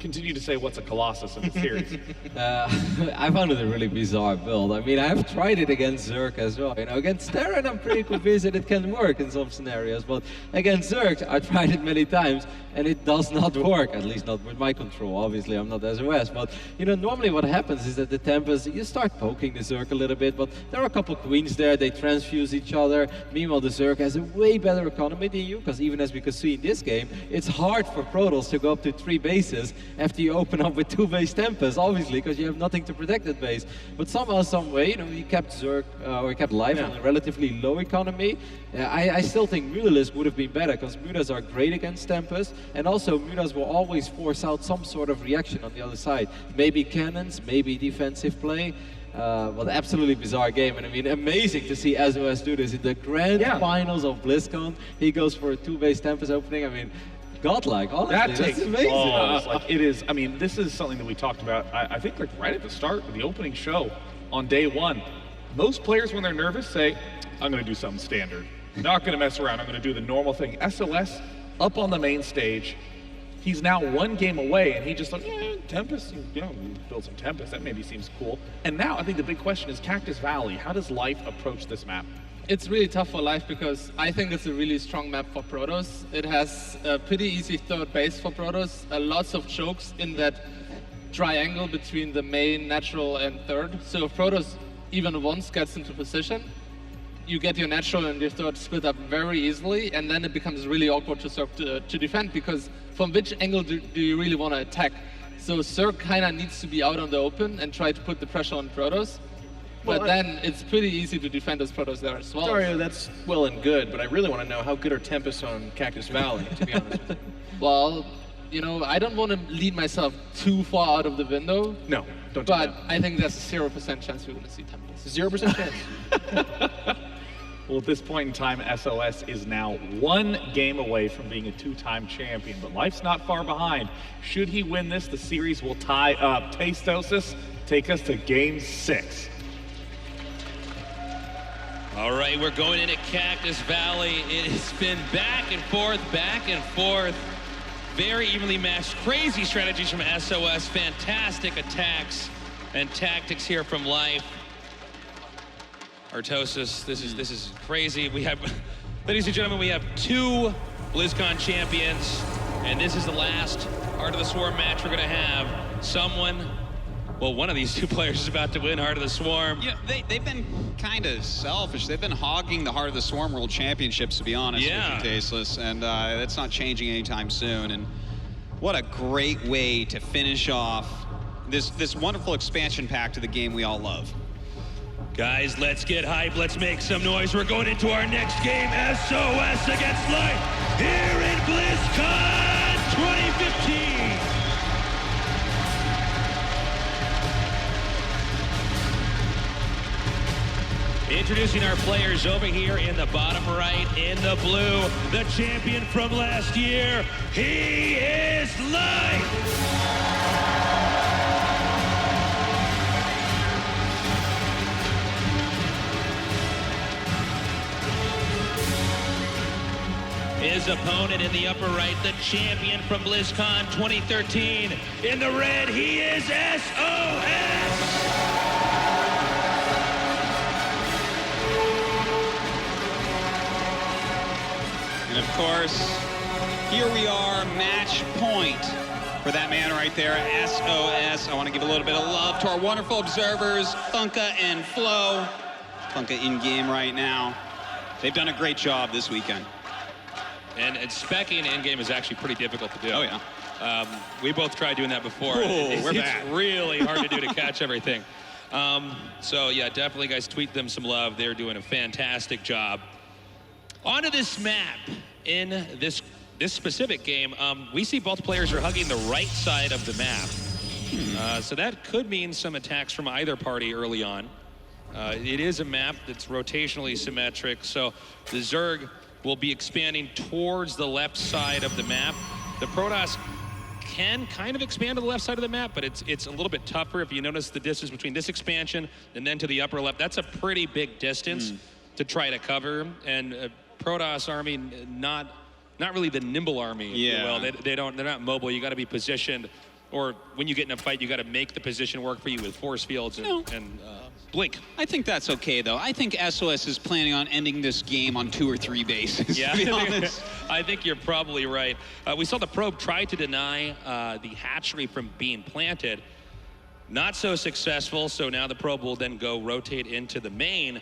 continue to say what's a Colossus in the series. I found it a really bizarre build. I mean, I have tried it against Zerg as well. You know, against Terran, I'm pretty convinced that it can work in some scenarios. But against Zerg, I tried it many times, and it does not work. At least not with my control. Obviously, I'm not SOS. But you know, normally what happens is that the Tempest, you start poking the Zerg a little bit. But there are a couple queens there. They transfuse each other. Meanwhile, the Zerg has a way better economy than you, because even as we could see in this game, it's hard for Protoss to go up to 3 bases after you open up with 2 base Tempest, obviously, because you have nothing to protect that base. But somehow, some way, you know, you kept Zerg, or kept Life on a relatively low economy. I still think Mutalisk would have been better, because Mutas are great against Tempest, and also Mutas will always force out some sort of reaction on the other side. Maybe cannons, maybe defensive play. Well, absolutely bizarre game, and I mean, amazing to see s0s do this in the grand finals of BlizzCon. He goes for a 2 base Tempest opening. I mean, godlike, honestly. That takes that's amazing. balls. Like, it is, I mean, this is something that we talked about, I think, like right at the start of the opening show on day 1. Most players, when they're nervous, say, I'm going to do something standard. Not going to mess around. I'm going to do the normal thing. s0s up on the main stage. He's now 1 game away, and he just like, Tempest, you know, build some Tempest. That maybe seems cool. And now I think the big question is Cactus Valley. How does Life approach this map? It's really tough for Life because I think it's a really strong map for Protoss. It has a pretty easy 3rd base for Protoss. Lots of chokes in that triangle between the main, natural, and 3rd. So if Protoss even once gets into position, you get your natural and your 3rd split up very easily, and then it becomes really awkward to defend, because from which angle do you really want to attack? So Zerg kind of needs to be out on the open and try to put the pressure on Protoss. But then it's pretty easy to defend as Protoss there as well. Dario, that's well and good, but I really want to know how good are Tempests on Cactus Valley, to be honest with you. Well, you know, I don't want to lead myself too far out of the window. No, don't do But that. I think there's a 0% chance we're going to see Tempest. 0% chance. Well, at this point in time, s0s is now 1 game away from being a 2-time champion, but Life's not far behind. Should he win this, the series will tie up. Tastosis, take us to game 6. All right, we're going into Cactus Valley. It has been back and forth. Very evenly matched. Crazy strategies from s0s. Fantastic attacks and tactics here from Life. Artosis, this is crazy. We have, ladies and gentlemen, we have 2 BlizzCon champions, and this is the last Heart of the Swarm match we're gonna have. One of these 2 players is about to win Heart of the Swarm. Yeah, they've been kind of selfish. They've been hogging the Heart of the Swarm World Championships, to be honest with you, Tasteless, and that's not changing anytime soon. And what a great way to finish off this wonderful expansion pack to the game we all love. Guys, let's get hype. Let's make some noise. We're going into our next game, s0s against Life, here in BlizzCon 2015. Introducing our players over here in the bottom right, in the blue, the champion from last year. He is Life. His opponent in the upper right, the champion from BlizzCon 2013. In the red, he is s0s. And of course, here we are, match point for that man right there, s0s. I want to give a little bit of love to our wonderful observers, Funka and Flo. Funka in-game right now. They've done a great job this weekend. And specking in-game is actually pretty difficult to do. Oh, yeah. We both tried doing that before. It's really hard to do to catch everything. So, yeah, definitely, guys, tweet them some love. They're doing a fantastic job. Onto this map. In this specific game, we see both players are hugging the right side of the map. So that could mean some attacks from either party early on. It is a map that's rotationally symmetric, so the Zerg will be expanding towards the left side of the map. The Protoss can kind of expand to the left side of the map, but it's a little bit tougher. If you notice the distance between this expansion and then to the upper left, that's a pretty big distance to try to cover. And Protoss army, not really the nimble army, if you will. They're not mobile. You got to be positioned or when you get in a fight, you got to make the position work for you with force fields and blink. I think that's okay, though. I think SOS is planning on ending this game on 2 or 3 bases, Yeah, to be honest. I think you're probably right. We saw the probe try to deny the hatchery from being planted. Not so successful, so now the probe will then go rotate into the main.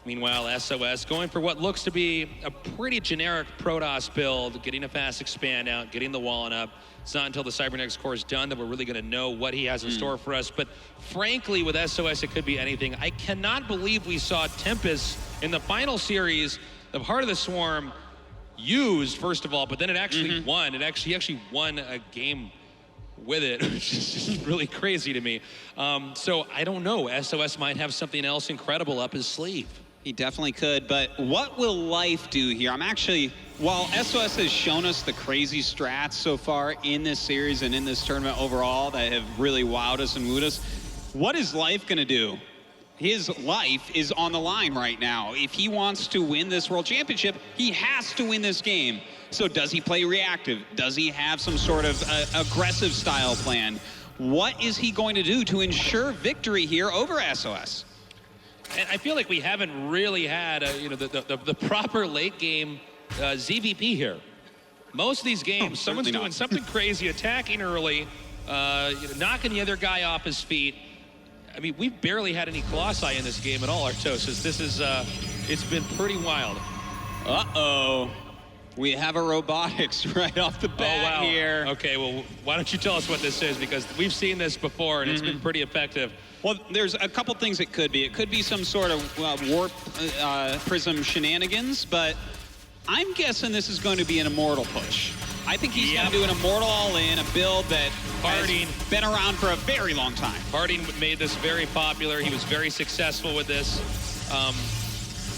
Meanwhile, SOS going for what looks to be a pretty generic Protoss build, getting a fast expand out, getting the walling up. It's not until the Cybernetics core is done that we're really going to know what he has in store for us. But frankly, with SOS, it could be anything. I cannot believe we saw Tempest in the final series of Heart of the Swarm used, first of all, but then it actually won. He actually won a game with it, which is just really crazy to me. So I don't know. SOS might have something else incredible up his sleeve. He definitely could, but what will Life do here? While SOS has shown us the crazy strats so far in this series and in this tournament overall that have really wowed us and wooed us, what is Life gonna do? His life is on the line right now. If he wants to win this World Championship, he has to win this game. So does he play reactive? Does he have some sort of aggressive style plan? What is he going to do to ensure victory here over SOS? And I feel like we haven't really had the proper late game ZVP here. Most of these games, someone's doing something crazy, attacking early, knocking the other guy off his feet. I mean, we've barely had any Colossi in this game at all, Artosis. This is, it's been pretty wild. Uh-oh. We have a robotics right off the bat here. Okay, well, why don't you tell us what this is? Because we've seen this before, and it's been pretty effective. Well, there's a couple things it could be. It could be some sort of warp prism shenanigans, but I'm guessing this is going to be an immortal push. I think he's going to do an immortal all-in, a build that has been around for a very long time. Harding made this very popular. He was very successful with this.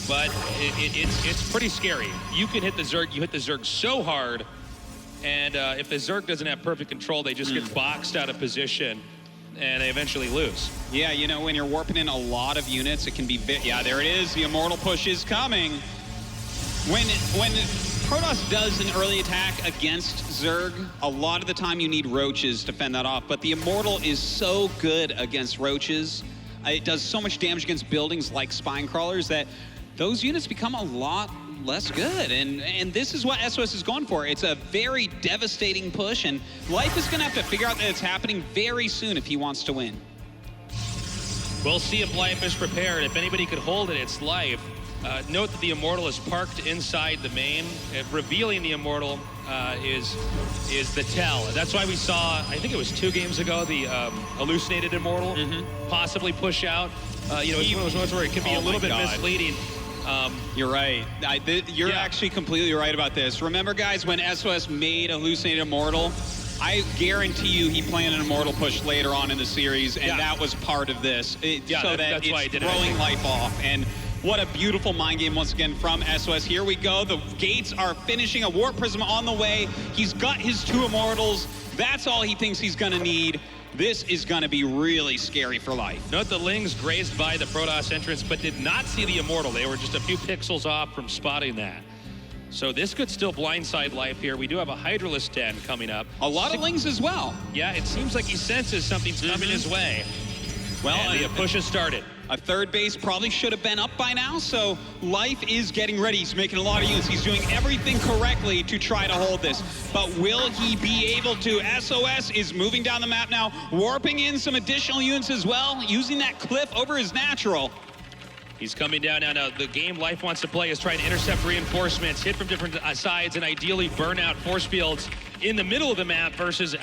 But it's pretty scary. You can hit the Zerg, you hit the Zerg so hard, and if the Zerg doesn't have perfect control, they just get boxed out of position, and they eventually lose. Yeah, you know, when you're warping in a lot of units, it can be, yeah, there it is, the immortal push is coming. When Protoss does an early attack against Zerg, a lot of the time you need roaches to fend that off, but the immortal is so good against roaches. It does so much damage against buildings like spine crawlers that those units become a lot less good, and this is what SOS is going for. It's a very devastating push, and Life is going to have to figure out that it's happening very soon if he wants to win. We'll see if Life is prepared. If anybody could hold it, it's Life. Note that the Immortal is parked inside the main. Revealing the Immortal is the tell. That's why we saw, I think it was 2 games ago, the hallucinated Immortal possibly push out. You know, it's one of those ones where it can be a little bit misleading. You're right. You're actually completely right about this. Remember, guys, when SOS made a hallucinated Immortal, I guarantee you he planned an Immortal push later on in the series, and that was part of this. So that it's throwing Life off. And what a beautiful mind game once again from SOS. Here we go. The gates are finishing. A Warp Prism on the way. He's got his 2 Immortals. That's all he thinks he's going to need. This is going to be really scary for Life. Note the Lings grazed by the Protoss entrance, but did not see the Immortal. They were just a few pixels off from spotting that. So this could still blindside Life here. We do have a Hydralisk Den coming up. A lot of Lings as well. Yeah, it seems like he senses something's coming his way. Well, and the push has started. A third base probably should have been up by now, so Life is getting ready. He's making a lot of units. He's doing everything correctly to try to hold this. But will he be able to? SOS is moving down the map now, warping in some additional units as well, using that cliff over his natural. He's coming down now. Now, the game Life wants to play is trying to intercept reinforcements, hit from different sides, and ideally burn out force fields in the middle of the map versus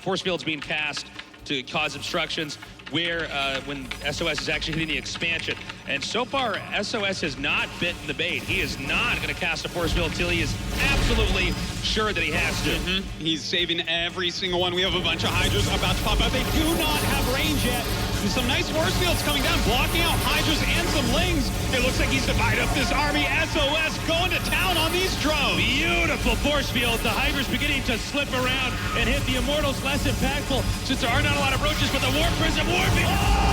force fields being cast to cause obstructions, where when SOS is actually hitting the expansion. And so far, SOS has not bitten the bait. He is not going to cast a force field until he is absolutely sure that he has to. He's saving every single one. We have a bunch of Hydras about to pop out. They do not have range yet. And some nice force fields coming down, blocking out Hydras and some Lings. It looks like he's divided up this army. SOS going to town on these drones. Beautiful force field. The Hydra's beginning to slip around and hit the Immortals less impactful since there are not a lot of roaches, but the Warp Prism warping. Oh!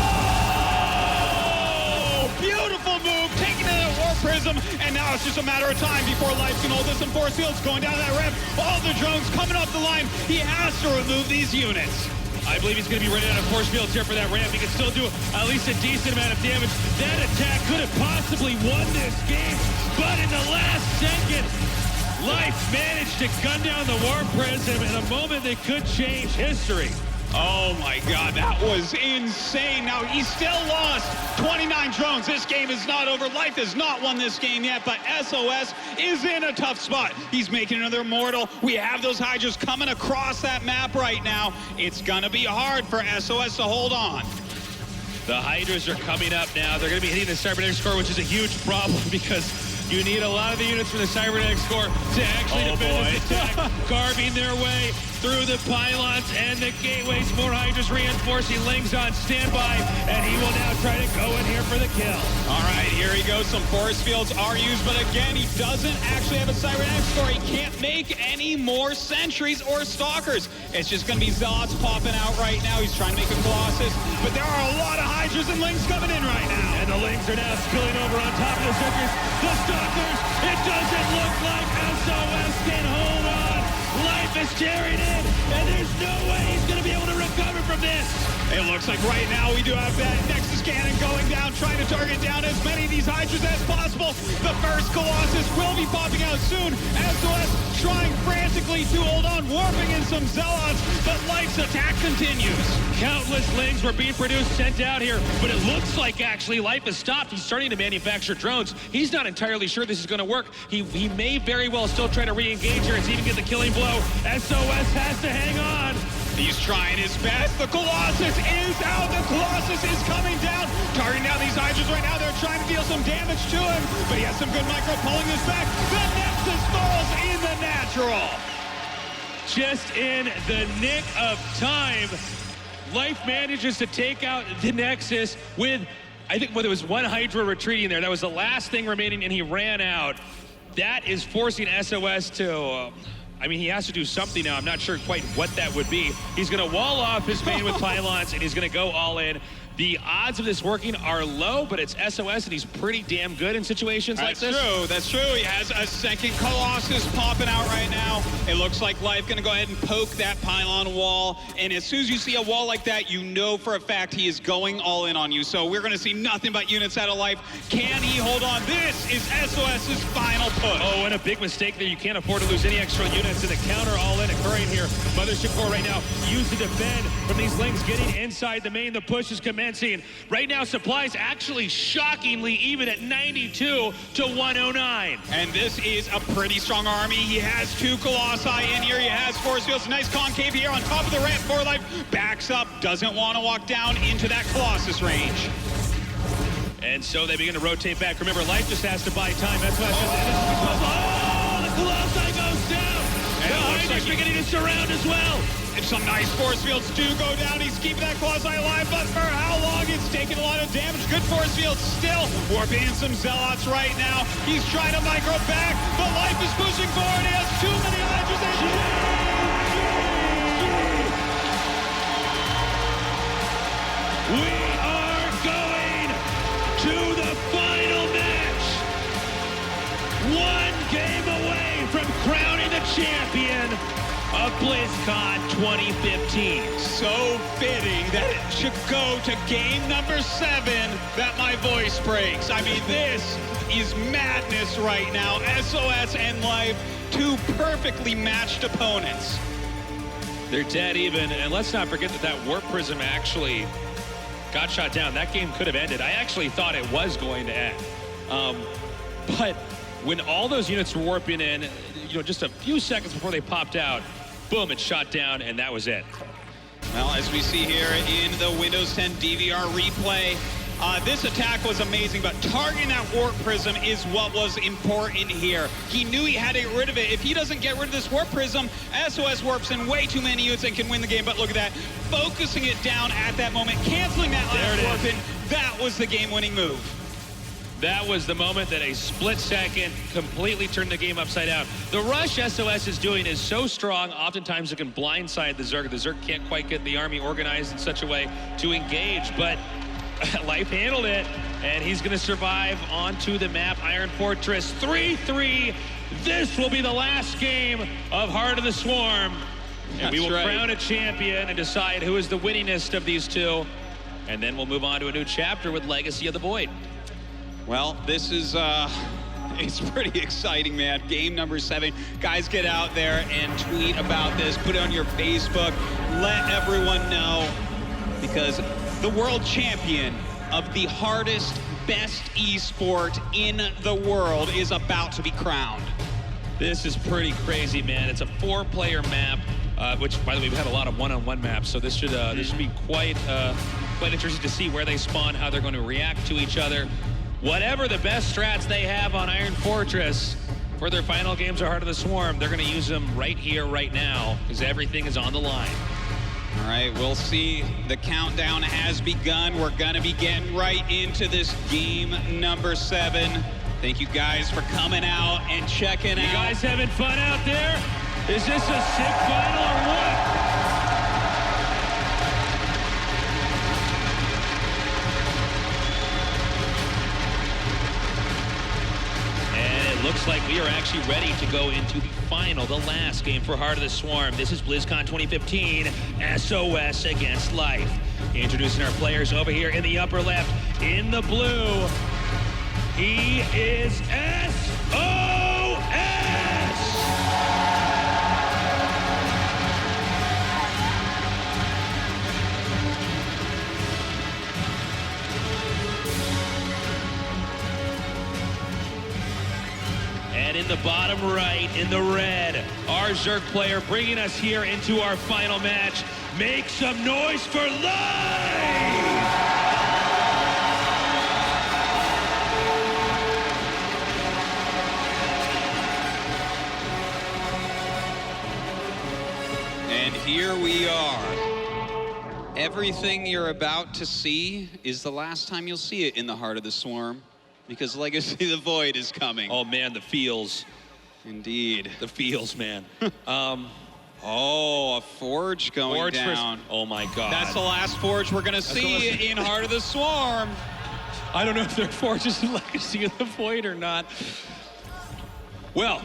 Beautiful move, taking it at Warp Prism. Prism, and now it's just a matter of time before Life can hold this in force fields, going down that ramp. All the drones coming up the line. He has to remove these units. I believe he's going to be running out of force fields here for that ramp. He can still do at least a decent amount of damage. That attack could have possibly won this game, but in the last second, Life managed to gun down the Warp Prism in a moment that could change history. Oh my God, that was insane. Now, he still lost 29 drones. This game is not over. Life has not won this game yet, but s0s is in a tough spot. He's making another mortal. We have those Hydras coming across that map right now. It's gonna be hard for s0s to hold on. The Hydras are coming up now. They're going to be hitting the cybernetics core, which is a huge problem because you need a lot of the units from the cybernetics core to actually defend this attack. Carving their way through the pylons and the gateways. More Hydras reinforcing. Ling's on standby, and he will now try to go in here for the kill. All right, here he goes. Some force fields are used, but again, he doesn't actually have a cybernetics core. He can't make any more sentries or stalkers. It's just going to be Zealots popping out right now. He's trying to make a Colossus, but there are a lot of Hydras and Lings coming in right now. And the Lings are now spilling over on top of the sentries. The stalkers, it doesn't look like s0s can hold on. Life is tearing in, and there's no way he's going to be able to recover from this. It looks like right now we do have that Nexus cannon going down, trying to target down as many of these Hydras as possible. The first Colossus will be popping out soon. s0s trying frantically to hold on, warping in some Zealots, but Life's attack continues. Countless Lings were being produced, sent out here, but it looks like actually Life has stopped. He's starting to manufacture drones. He's not entirely sure this is going to work. He may very well still try to re-engage here and even get the killing blow. s0s has to hang on. He's trying his best. The Colossus is out. The Colossus is coming down. Targeting down these Hydras right now. They're trying to deal some damage to him, but he has some good micro pulling this back. The Nexus falls in the natural. Just in the nick of time, Life manages to take out the Nexus with, I think, there was one Hydra retreating there. That was the last thing remaining, and he ran out. That is forcing s0s to... I mean, he has to do something now. I'm not sure quite what that would be. He's going to wall off his main with pylons, and he's going to go all in. The odds of this working are low, but it's s0s, and he's pretty damn good in situations like this. That's true. He has a second Colossus popping out right now. It looks like Life going to go ahead and poke that pylon wall, and as soon as you see a wall like that, you know for a fact he is going all in on you. So we're going to see nothing but units out of Life. Can he hold on? This is s0s's final push. Oh, and a big mistake there. You can't afford to lose any extra units, and the counter all in occurring here. Mothership Core right now used to defend from these Lings getting inside the main. The push is commencing. Right now, supplies actually shockingly even at 92 to 109. And this is a pretty strong army. He has two Colossi in here. He has force fields. Nice concave here on top of the ramp for Life. Backs up. Doesn't want to walk down into that Colossus range. And so they begin to rotate back. Remember, Life just has to buy time. That's why oh, the Colossi goes down. And the Hydras beginning to surround as well. And some nice force fields do go down. He's keeping that Colossi alive, but for how long? It's taking a lot of damage. Good force fields still. Warping in some Zealots right now. He's trying to micro back, but Life is pushing forward. He has too many Hydras. We are going to the final match. One game away from crowning the champion of BlizzCon 2015. So fitting that it should go to game number 7 that my voice breaks. I mean, this is madness right now. s0s and Life, two perfectly matched opponents. They're dead even, and let's not forget that Warp Prism actually got shot down. That game could have ended. I actually thought it was going to end. But when all those units were warping in, just a few seconds before they popped out, boom, it shot down, and that was it. Well, as we see here in the Windows 10 DVR replay, this attack was amazing, but targeting that Warp Prism is what was important here. He knew he had to get rid of it. If he doesn't get rid of this Warp Prism, s0s warps in way too many units and can win the game. But look at that, focusing it down at that moment, canceling that last warp in, that was the game-winning move. That was the moment that a split second completely turned the game upside down. The rush s0s is doing is so strong, oftentimes it can blindside the Zerg. The Zerg can't quite get the army organized in such a way to engage, but Life handled it. And he's going to survive onto the map. Iron Fortress 3-3. This will be the last game of Heart of the Swarm. And we will crown a champion and decide who is the winningest of these two. And then we'll move on to a new chapter with Legacy of the Void. Well, this is it's pretty exciting, man. Game number 7. Guys, get out there and tweet about this. Put it on your Facebook. Let everyone know, because the world champion of the hardest, best esport in the world is about to be crowned. This is pretty crazy, man. It's a 4-player map, which, by the way, we've had a lot of one-on-one maps, so this should be quite interesting to see where they spawn, how they're going to react to each other. Whatever the best strats they have on Iron Fortress for their final games of Heart of the Swarm, they're going to use them right here, right now, because everything is on the line. All right, we'll see. The countdown has begun. We're going to be getting right into this game number 7. Thank you guys for coming out and checking out. You guys having fun out there? Is this a sick final or what? Looks like we are actually ready to go into the final, the last game for Heart of the Swarm. This is BlizzCon 2015, SOS against Life. Introducing our players over here in the upper left, in the blue, he is s0s! And in the bottom right, in the red, our Zerg player bringing us here into our final match. Make some noise for Life! And here we are. Everything you're about to see is the last time you'll see it in the Heart of the Swarm, because Legacy of the Void is coming. Oh man, the feels. Indeed. The feels, man. Oh, a forge going down. Oh my God. That's the last forge we're gonna see in Heart of the Swarm. I don't know if there are forges in Legacy of the Void or not. Well,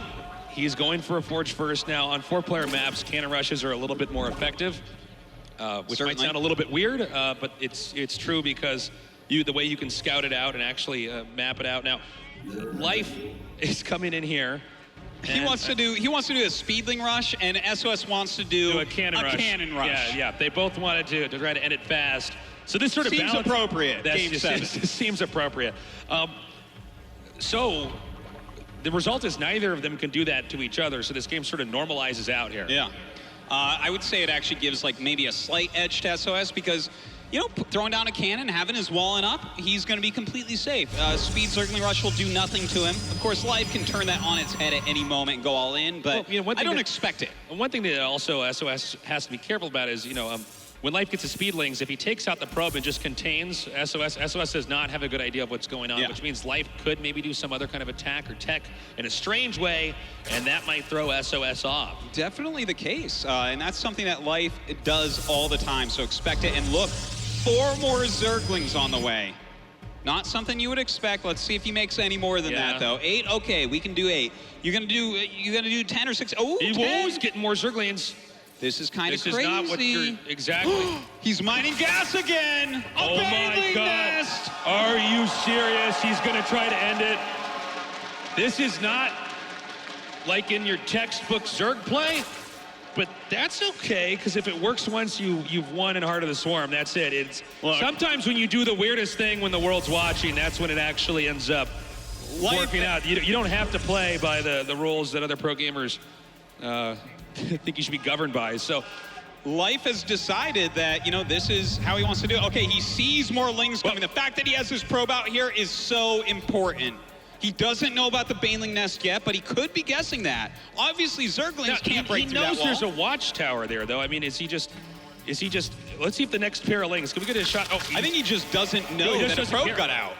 he's going for a forge first now. On 4-player maps, cannon rushes are a little bit more effective, which might sound a little bit weird, but it's true, because the way you can scout it out and actually map it out. Now, Life is coming in here. He wants to do a speedling rush, and SOS wants to do a cannon rush. Yeah. They both wanted to try to end it fast. So this sort of seems appropriate. Game 7. This seems appropriate. So the result is neither of them can do that to each other. So this game sort of normalizes out here. Yeah. I would say it actually gives like maybe a slight edge to SOS, because, you know, throwing down a cannon, having his walling up, he's going to be completely safe. Speed Zergling Rush will do nothing to him. Of course, Life can turn that on its head at any moment and go all in, but I don't expect it. One thing that also SOS has to be careful about is, when Life gets his speedlings, if he takes out the probe and just contains SOS does not have a good idea of what's going on, which means Life could maybe do some other kind of attack or tech in a strange way, and that might throw SOS off. Definitely the case, and that's something that Life does all the time, so expect it. And look, 4 more Zerglings on the way. Not something you would expect. Let's see if he makes any more than that, though. 8, okay, we can do 8. You're gonna do 10 or 6. Oh, 10. He's getting more Zerglings. This is kind of crazy. This is not what you're exactly. He's mining gas again. Oh my God! Nest. Are you serious? He's gonna try to end it. This is not like in your textbook Zerg play, but that's okay, because if it works once, you've won in Heart of the Swarm. That's it. Sometimes when you do the weirdest thing when the world's watching, that's when it actually ends up working out. You don't have to play by the rules that other pro gamers think you should be governed by. So Life has decided that, this is how he wants to do it. Okay, he sees more Lings coming. The fact that he has his probe out here is so important. He doesn't know about the Baneling Nest yet, but he could be guessing that. Obviously, Zerglings can't break through that wall. He knows there's a watchtower there, though. I mean, is he just, let's see if the next pair of Lings, can we get a shot? Oh, I think he just doesn't know that a probe got out.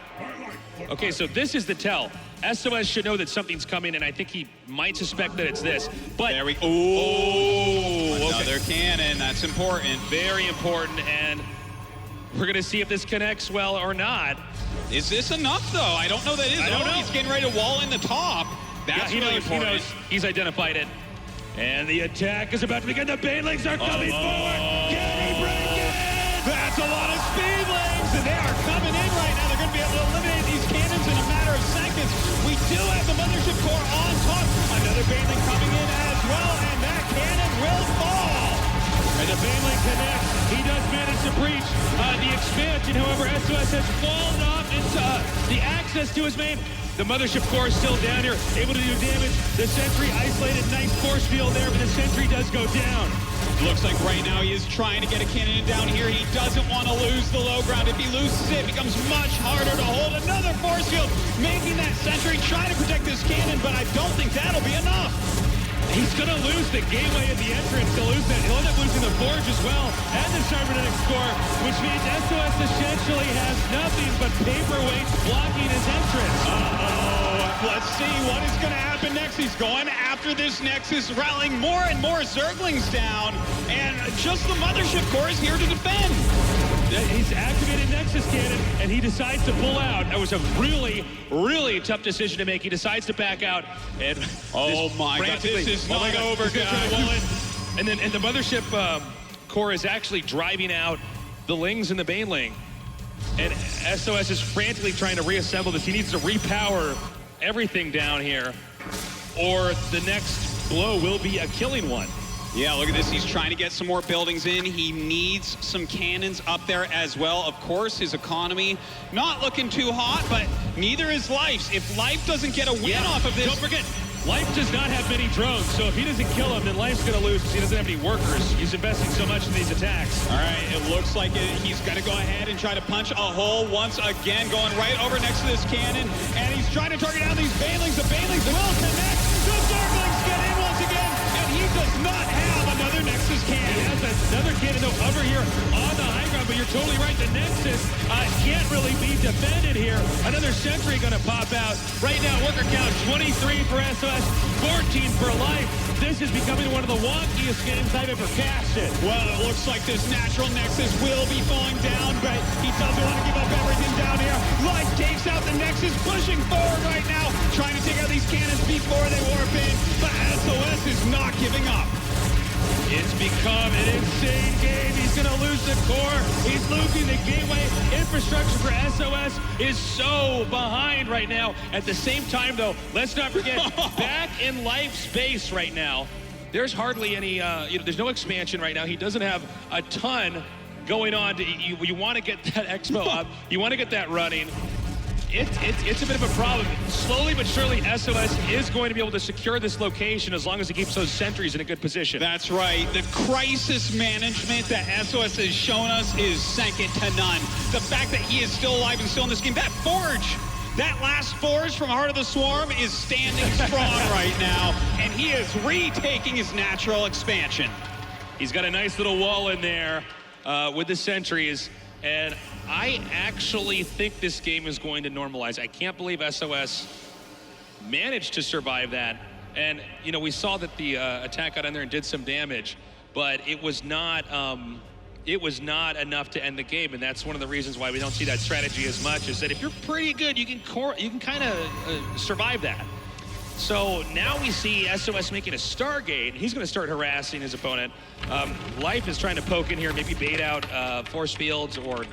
Okay, so this is the tell. SOS should know that something's coming, and I think he might suspect that it's this. But there we go. Oh, another cannon. That's important. Very important, and We're gonna see if this connects well or not. Is this enough, though? I don't know that is. I don't know. He's getting ready to wall in the top. That's he really knows, important. he knows. He's identified it. And the attack is about to begin. The Banelings are coming forward. Can he break it? That's a lot of speedlings, and they are coming in right now. They're going to be able to eliminate these cannons in a matter of seconds. We do have the mothership core on top. Another Baneling coming in as well, and that cannon will fall. And the Baneling connects. He does manage to breach the expansion. However, s0s has fallen off into the access to his main. The mothership core is still down here, able to do damage. The sentry isolated, nice force field there, but the sentry does go down. Looks like right now he is trying to get a cannon down here. He doesn't want to lose the low ground. If he loses it, it becomes much harder to hold. Another force field, making that sentry, trying to protect this cannon, but I don't think that'll be enough. He's going to lose the gateway at the entrance. He'll lose that. He'll end up losing the forge as well, and the cybernetics core, which means s0s essentially has nothing but paperweights blocking his entrance. Let's see what is going to happen next. He's going after this Nexus, rallying more and more Zerglings down, and just the mothership core is here to defend. He's activated Nexus Cannon, and he decides to pull out. That was a really, really tough decision to make. He decides to back out, and oh my God, this is not over, guys. And the mothership core is actually driving out the Lings and the Baneling, and s0s is frantically trying to reassemble this. He needs to repower everything down here, or the next blow will be a killing one. Yeah, look at this. He's trying to get some more buildings in. He needs some cannons up there as well. Of course, his economy not looking too hot, but neither is Life's. If Life doesn't get a win off of this... Don't forget, Life does not have many drones, so if he doesn't kill him, then Life's going to lose because he doesn't have any workers. He's investing so much in these attacks. All right, it looks like he's going to go ahead and try to punch a hole once again, going right over next to this cannon, and he's trying to target down these Banelings. The Banelings will connect. The Zerglings get in once again, and he does not have another Nexus cannon. He has another cannon over here on the high ground, but you're totally right. The Nexus can't really be defended here. Another sentry going to pop out. Right now, worker count 23 for s0s, 14 for Life. This is becoming one of the wonkiest games I've ever casted. Well, it looks like this natural Nexus will be falling down, but he doesn't want to give up everything down here. Life takes out the Nexus, pushing forward right now, trying to take out these cannons before they warp in, but s0s is not giving up. It's become an insane game. He's going to lose the core. He's losing the gateway. Infrastructure for s0s is so behind right now. At the same time, though, let's not forget, back in Life's base right now, there's hardly any, there's no expansion right now. He doesn't have a ton going on. You want to get that expo up. You want to get that running. It's a bit of a problem. Slowly but surely, s0s is going to be able to secure this location as long as he keeps those sentries in a good position. That's right. The crisis management that s0s has shown us is second to none. The fact that he is still alive and still in this game, that forge, that last forge from Heart of the Swarm is standing strong right now, and he is retaking his natural expansion. He's got a nice little wall in there with the sentries, and I actually think this game is going to normalize. I can't believe s0s managed to survive that. And, we saw that the attack got in there and did some damage, but it was not enough to end the game. And that's one of the reasons why we don't see that strategy as much, is that if you're pretty good, you can kind of survive that. So now we see s0s making a Stargate. He's going to start harassing his opponent. Life is trying to poke in here, maybe bait out force fields, or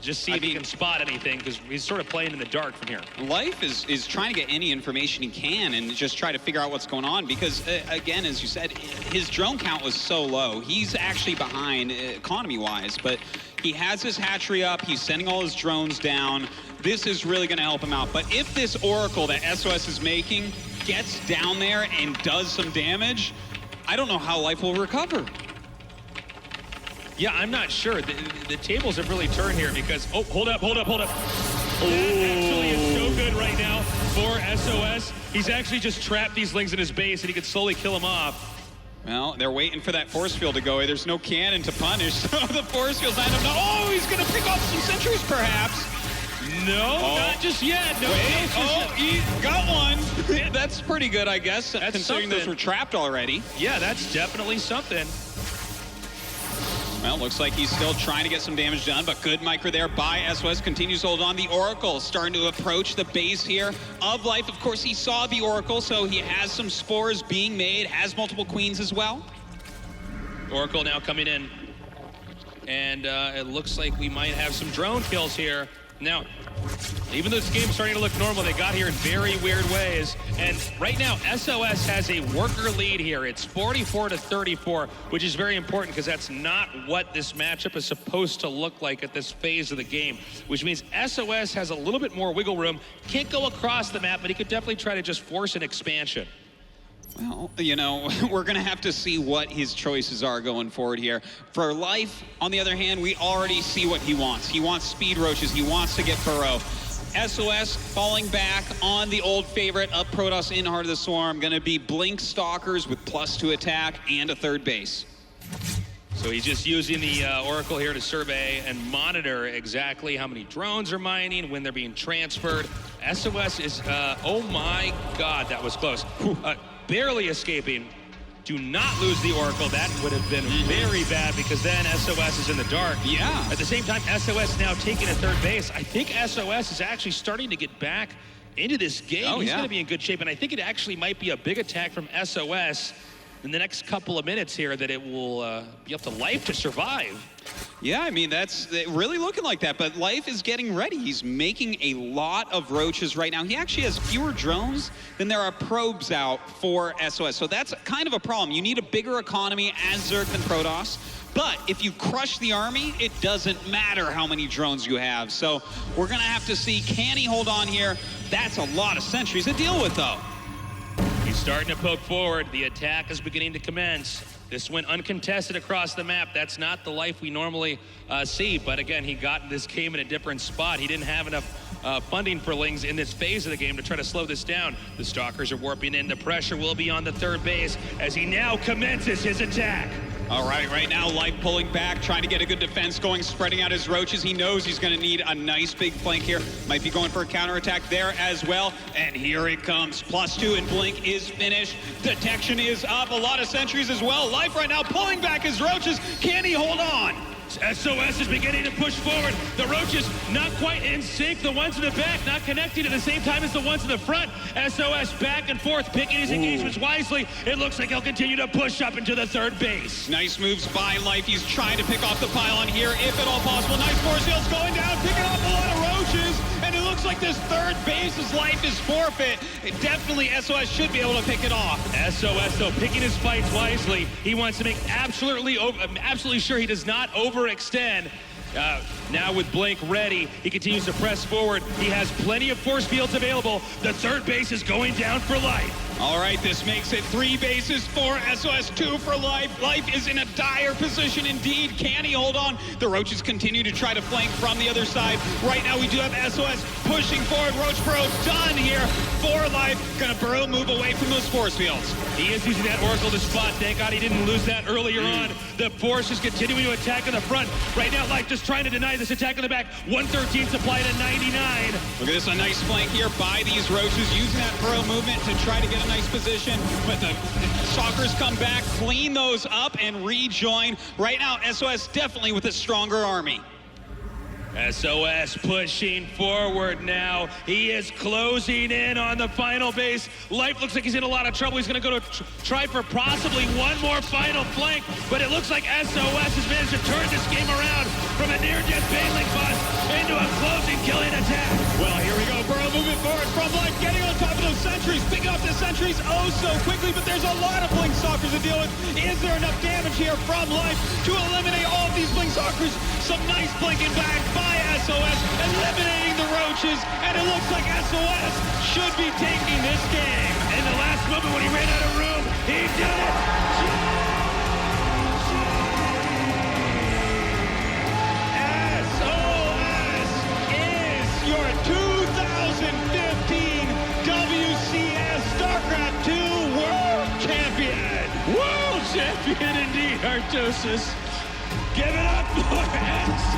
just see if he can spot anything, because he's sort of playing in the dark from here. Life is trying to get any information he can and just try to figure out what's going on, because again, as you said, his drone count was so low. He's actually behind economy-wise, but he has his hatchery up. He's sending all his drones down. This is really going to help him out. But if this Oracle that s0s is making gets down there and does some damage, I don't know how Life will recover. Yeah, I'm not sure. The tables have really turned here, because, oh, hold up. That actually is so good right now for s0s. He's actually just trapped these Lings in his base, and he could slowly kill them off. Well, they're waiting for that force field to go away. There's no cannon to punish, so the force field's not enough. Oh, he's going to pick off some sentries, perhaps. No, not just yet. No, he got one. That's pretty good, I guess, considering those were trapped already. Yeah, that's definitely something. Well, looks like he's still trying to get some damage done, but good micro there by s0s. Continues to hold on. The Oracle starting to approach the base here of Life. Of course, he saw the Oracle, so he has some spores being made, has multiple queens as well. Oracle now coming in. And it looks like we might have some drone kills here. Now, even though this game's starting to look normal, they got here in very weird ways. And right now, s0s has a worker lead here. It's 44-34, which is very important because that's not what this matchup is supposed to look like at this phase of the game, which means s0s has a little bit more wiggle room. Can't go across the map, but he could definitely try to just force an expansion. Well, you know, we're going to have to see what his choices are going forward here. For Life, on the other hand, we already see what he wants. He wants speed roaches. He wants to get burrow. s0s falling back on the old favorite of Protoss in Heart of the Swarm. Going to be Blink Stalkers with +2 attack and a third base. So he's just using the Oracle here to survey and monitor exactly how many drones are mining, when they're being transferred. s0s is, oh my God, that was close. Barely escaping. Do not lose the Oracle. That would have been very bad because then s0s is in the dark. Yeah. At the same time, s0s now taking a third base. I think s0s is actually starting to get back into this game. Oh, He's yeah. going to be in good shape, and I think it actually might be a big attack from s0s in the next couple of minutes here that it will be up to Life to survive. Yeah, I mean, that's really looking like that, but Life is getting ready. He's making a lot of roaches right now. He actually has fewer drones than there are probes out for s0s, so that's kind of a problem. You need a bigger economy as Zerg than Protoss, but if you crush the army, it doesn't matter how many drones you have. So we're going to have to see, can he hold on here? That's a lot of sentries to deal with, though. He's starting to poke forward. The attack is beginning to commence. This went uncontested across the map. That's not the Life we normally see. But again, he got this game in a different spot. He didn't have enough funding for Lings in this phase of the game to try to slow this down. The Stalkers are warping in. The pressure will be on the third base as he now commences his attack. All right now Life pulling back, trying to get a good defense going, spreading out his roaches. He knows he's going to need a nice big flank here. Might be going for a counterattack there as well. And here it comes. +2 and Blink is finished. Detection is up. A lot of sentries as well. Life right now pulling back his roaches. Can he hold on? s0s is beginning to push forward. The roaches not quite in sync. The ones in the back not connecting at the same time as the ones in the front. s0s back and forth, picking his engagements wisely. It looks like he'll continue to push up into the third base. Nice moves by Life. He's trying to pick off the pylon here, if at all possible. Nice force fields going down, picking off a lot of roaches. And it looks like this third base's life is forfeit. Definitely s0s should be able to pick it off. s0s, though, picking his fights wisely. He wants to make absolutely sure he does not overextend. Now with Blink ready, he continues to press forward. He has plenty of force fields available. The third base is going down for Life. All right, this makes it 3 bases for s0s, 2 for Life. Life is in a dire position indeed. Can he hold on? The Roaches continue to try to flank from the other side. Right now we do have s0s pushing forward. Roach Burrow done here for Life. Gonna Burrow move away from those force fields. He is using that Oracle to spot. Thank God he didn't lose that earlier on. The force is continuing to attack in the front. Right now Life just trying to deny this attack in the back. 113 supply to 99. Look at this, a nice flank here by these Roaches, using that Burrow movement to try to get a nice position. But the Stalkers come back, clean those up, and rejoin. Right now, s0s definitely with a stronger army. s0s pushing forward now. He is closing in on the final base. Life looks like he's in a lot of trouble. He's going to go to try for possibly one more final flank, but it looks like s0s has managed to turn this game around from a near-death Baneling bust into a closing killing attack. Well, here we go. Burrow moving forward from Life, getting on top of those sentries, picking up the sentries oh so quickly, but there's a lot of Blink Stalkers to deal with. Is there enough damage here from Life to eliminate all of these Blink Stalkers? Some nice blinking back by s0s, eliminating the Roaches, and it looks like s0s should be taking this game. In the last moment when he ran out of room, he did it! s0s is your 2015 WCS StarCraft 2 World Champion! World champion indeed, Artosis. Give it up for s0s!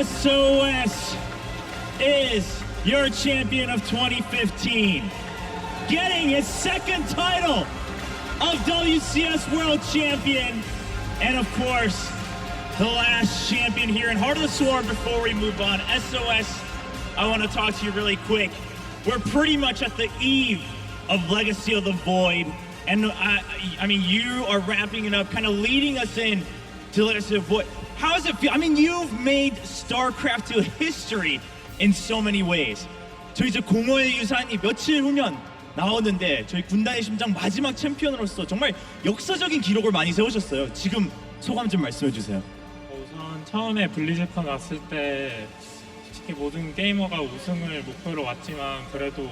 SOS is your champion of 2015, getting his second title of WCS World Champion, and of course, the last champion here in Heart of the Swarm. Before we move on, SOS, I want to talk to you really quick. We're pretty much at the eve of Legacy of the Void, and I mean, you are wrapping it up, kind of leading us in to Legacy of the Void. How does it feel? I mean, you've made StarCraft to history in so many ways. 저희 이제 공허의 유산이 며칠 후면 나오는데 저희 군단의 심장 마지막 챔피언으로서 정말 역사적인 기록을 많이 세우셨어요. 지금 소감 좀 말씀해 주세요. 우선 처음에 블리즈컨 왔을 때 솔직히 모든 게이머가 우승을 목표로 왔지만 그래도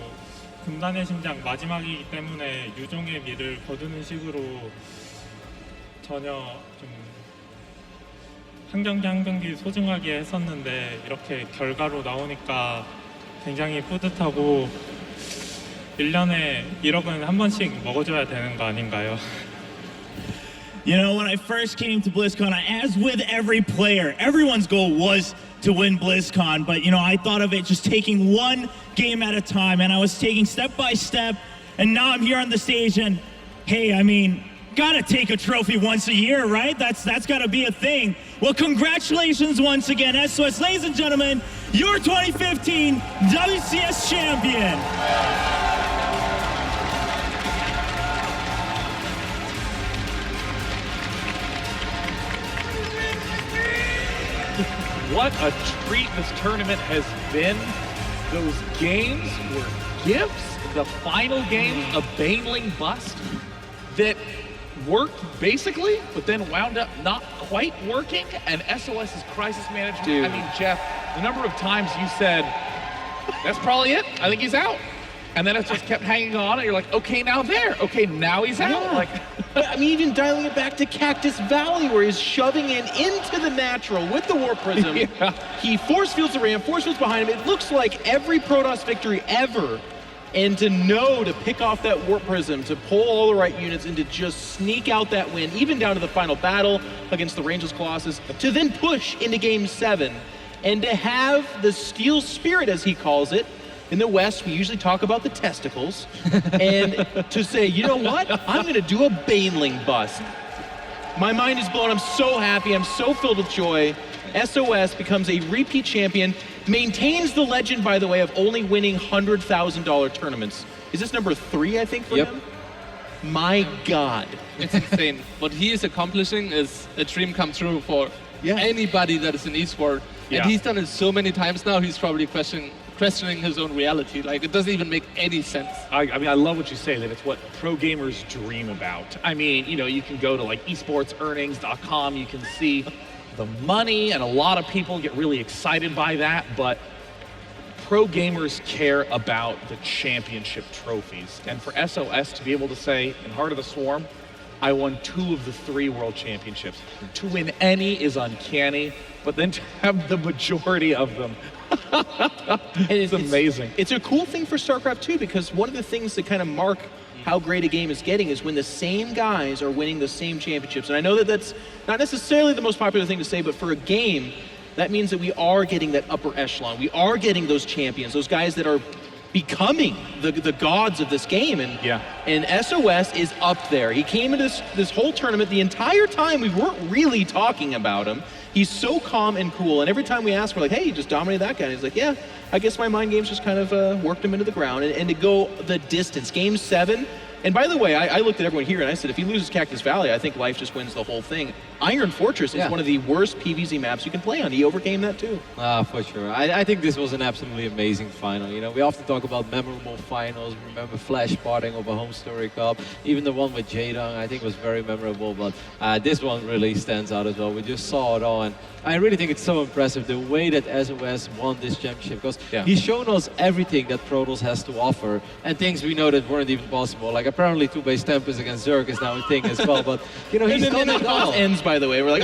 군단의 심장 마지막이기 때문에 유종의 미를 거두는 식으로 전혀 좀 한 경기 한 경기 소중하게 했었는데 이렇게 결과로 나오니까 굉장히 뿌듯하고 1년에 1억은 한 번씩 먹어줘야 되는 거 아닌가요? You know, when I first came to BlizzCon, as with every player, everyone's goal was to win BlizzCon, but you know, I thought of it just taking one game at a time, and I was taking step by step, and now I'm here on the stage, and hey, I mean, gotta take a trophy once a year, right? That's gotta be a thing. Well, congratulations once again, SOS, ladies and gentlemen, your 2015 WCS champion. What a treat this tournament has been. Those games were gifts. The final game, a Baneling bust that worked basically, but then wound up not quite working. And SOS's crisis management. Dude. I mean, Jeff, the number of times you said, that's probably it. I think he's out. And then it just kept hanging on, and you're like, okay, now there. Okay, now he's out. Yeah. Like, I mean, even dialing it back to Cactus Valley, where he's shoving in into the natural with the Warp Prism. Yeah. He force fields the Ram, force fields behind him. It looks like every Protoss victory ever. And to know to pick off that Warp Prism, to pull all the right units, and to just sneak out that win, even down to the final battle against the Rangeless Colossus, to then push into Game 7, and to have the Steel Spirit, as he calls it. In the West, we usually talk about the testicles, and to say, you know what? I'm going to do a Baneling bust. My mind is blown. I'm so happy. I'm so filled with joy. SOS becomes a repeat champion, maintains the legend, by the way, of only winning $100,000 tournaments. Is this number 3, I think, for him? My God. It's insane. What he is accomplishing is a dream come true for anybody that is in esports. Yeah. And he's done it so many times now, he's probably questioning his own reality. Like, it doesn't even make any sense. I mean, I love what you say, that it's what pro gamers dream about. I mean, you know, you can go to like esportsearnings.com, you can see the money, and a lot of people get really excited by that, but pro gamers care about the championship trophies. And for SOS to be able to say, in Heart of the Swarm, I won 2 of the 3 world championships. To win any is uncanny, but then to have the majority of them, it's amazing. It's a cool thing for StarCraft 2, because one of the things that kind of mark how great a game is getting is when the same guys are winning the same championships. And I know that that's not necessarily the most popular thing to say, but for a game, that means that we are getting that upper echelon. We are getting those champions, those guys that are becoming the gods of this game. And SOS is up there. He came into this whole tournament, the entire time we weren't really talking about him. He's so calm and cool, and every time we ask, we're like, hey, you just dominated that guy. And he's like, yeah, I guess my mind games just kind of worked him into the ground. And to go the distance, Game 7, and by the way, I looked at everyone here and I said, if he loses Cactus Valley, I think Life just wins the whole thing. Iron Fortress is one of the worst PvZ maps you can play on. He overcame that too. For sure. I think this was an absolutely amazing final. You know, we often talk about memorable finals. Remember Flash parting of a home story cup. Even the one with Jadong, I think was very memorable. But this one really stands out as well. We just saw it all, and I really think it's so impressive the way that SOS won this championship, because he's shown us everything that Protoss has to offer, and things we know that weren't even possible. Like apparently 2-base Tempest against Zerg is now a thing as well. But you know, he's done it all. Ends, by the way, we're like,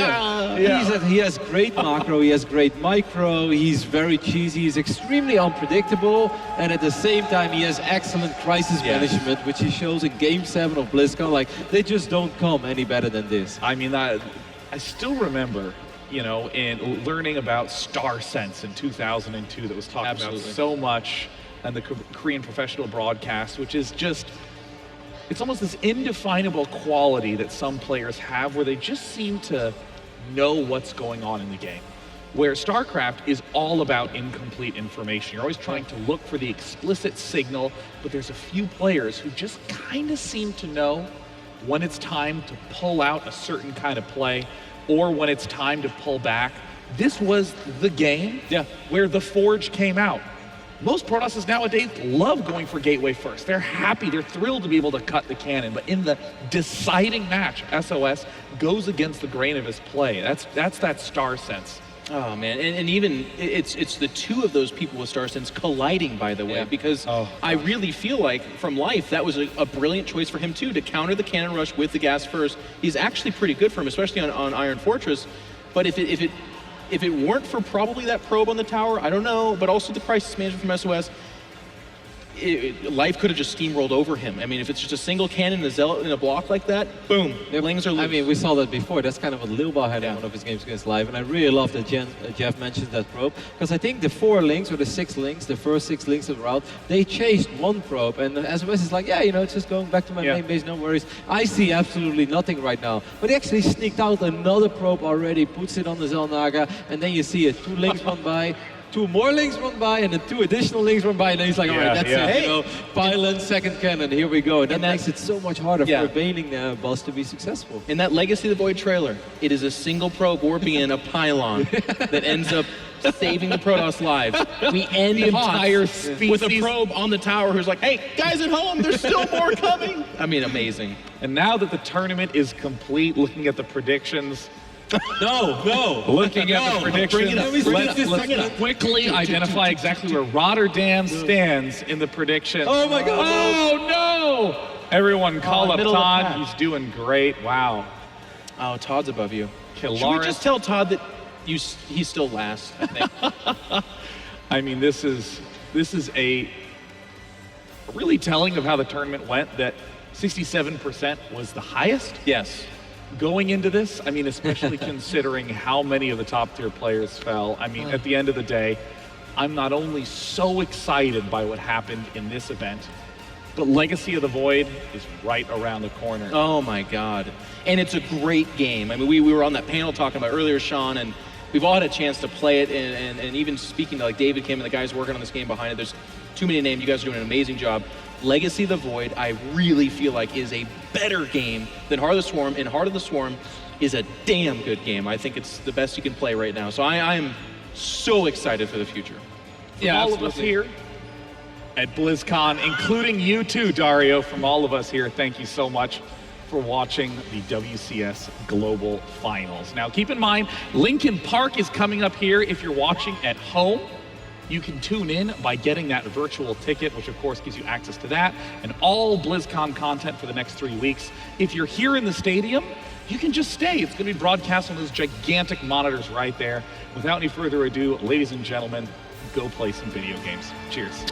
He has great macro, he has great micro, he's very cheesy, he's extremely unpredictable, and at the same time he has excellent crisis management, which he shows in Game 7 of BlizzCon. Like, they just don't come any better than this. I mean, I still remember you know, in learning about StarSense in 2002 that was talked Absolutely. about so much on the Korean professional broadcast, which is just, it's almost this indefinable quality that some players have where they just seem to know what's going on in the game. Where StarCraft is all about incomplete information. You're always trying to look for the explicit signal, but there's a few players who just kind of seem to know when it's time to pull out a certain kind of play or when it's time to pull back. This was the game where the Forge came out. Most Protosses nowadays love going for gateway first. They're happy, they're thrilled to be able to cut the cannon, but in the deciding match, SOS goes against the grain of his play. That's that StarSense. Oh man, and even it's the two of those people with StarSense colliding, by the way, because I really feel like from life that was a brilliant choice for him too, to counter the cannon rush with the gas first. He's actually pretty good for him, especially on Iron Fortress. But if it weren't for probably that probe on the tower, I don't know, but also the crisis management from SOS, life could have just steamrolled over him. I mean, if it's just a single cannon and a zealot in a block like that, boom, lings are loose. I mean, we saw that before. That's kind of what Lilba had in one of his games against Live, and I really love that Jeff mentions that probe, because I think the 4 links or the 6 links, the first 6 links of the route, they chased one probe, and SOS is like, yeah, you know, it's just going back to my main base, no worries. I see absolutely nothing right now. But he actually sneaked out another probe already, puts it on the Zelnaga, and then you see it, 2 links run by, 2 more links run by, and then 2 additional links run by, and then he's like, all right, that's it, you know, pylon, second cannon, here we go. And that makes it so much harder for a Baning boss to be successful. In that Legacy of the Void trailer, it is a single probe warping a pylon that ends up saving the Protoss lives. We end the entire species with a probe on the tower who's like, hey, guys at home, there's still more coming. I mean, amazing. And now that the tournament is complete, looking at the predictions, looking at the predictions, let's quickly identify exactly where Rotterdam stands in the predictions. Oh my God! Oh no! Everyone call up Todd. He's doing great. Wow. Oh, Todd's above you. Killaris. Should we just tell Todd that he's still last? I think. I mean, this is a really telling of how the tournament went. That 67% was the highest. Yes. Going into this, I mean, especially considering how many of the top tier players fell. I mean, at the end of the day, I'm not only so excited by what happened in this event, but Legacy of the Void is right around the corner. Oh my God. And it's a great game. I mean, we were on that panel talking about earlier, Sean, and we've all had a chance to play it, and even speaking to like David Kim and the guys working on this game behind it, there's too many names. You guys are doing an amazing job. Legacy of the Void, I really feel like is a better game than Heart of the Swarm, and Heart of the Swarm is a damn good game. I think it's the best you can play right now. So I am so excited for the future. All of us here at BlizzCon, including you too, Dario, from all of us here, thank you so much for watching the WCS Global Finals. Now keep in mind, Lincoln Park is coming up here. If you're watching at home, you can tune in by getting that virtual ticket, which of course gives you access to that and all BlizzCon content for the next 3 weeks. If you're here in the stadium, you can just stay. It's going to be broadcast on those gigantic monitors right there. Without any further ado, ladies and gentlemen, go play some video games. Cheers.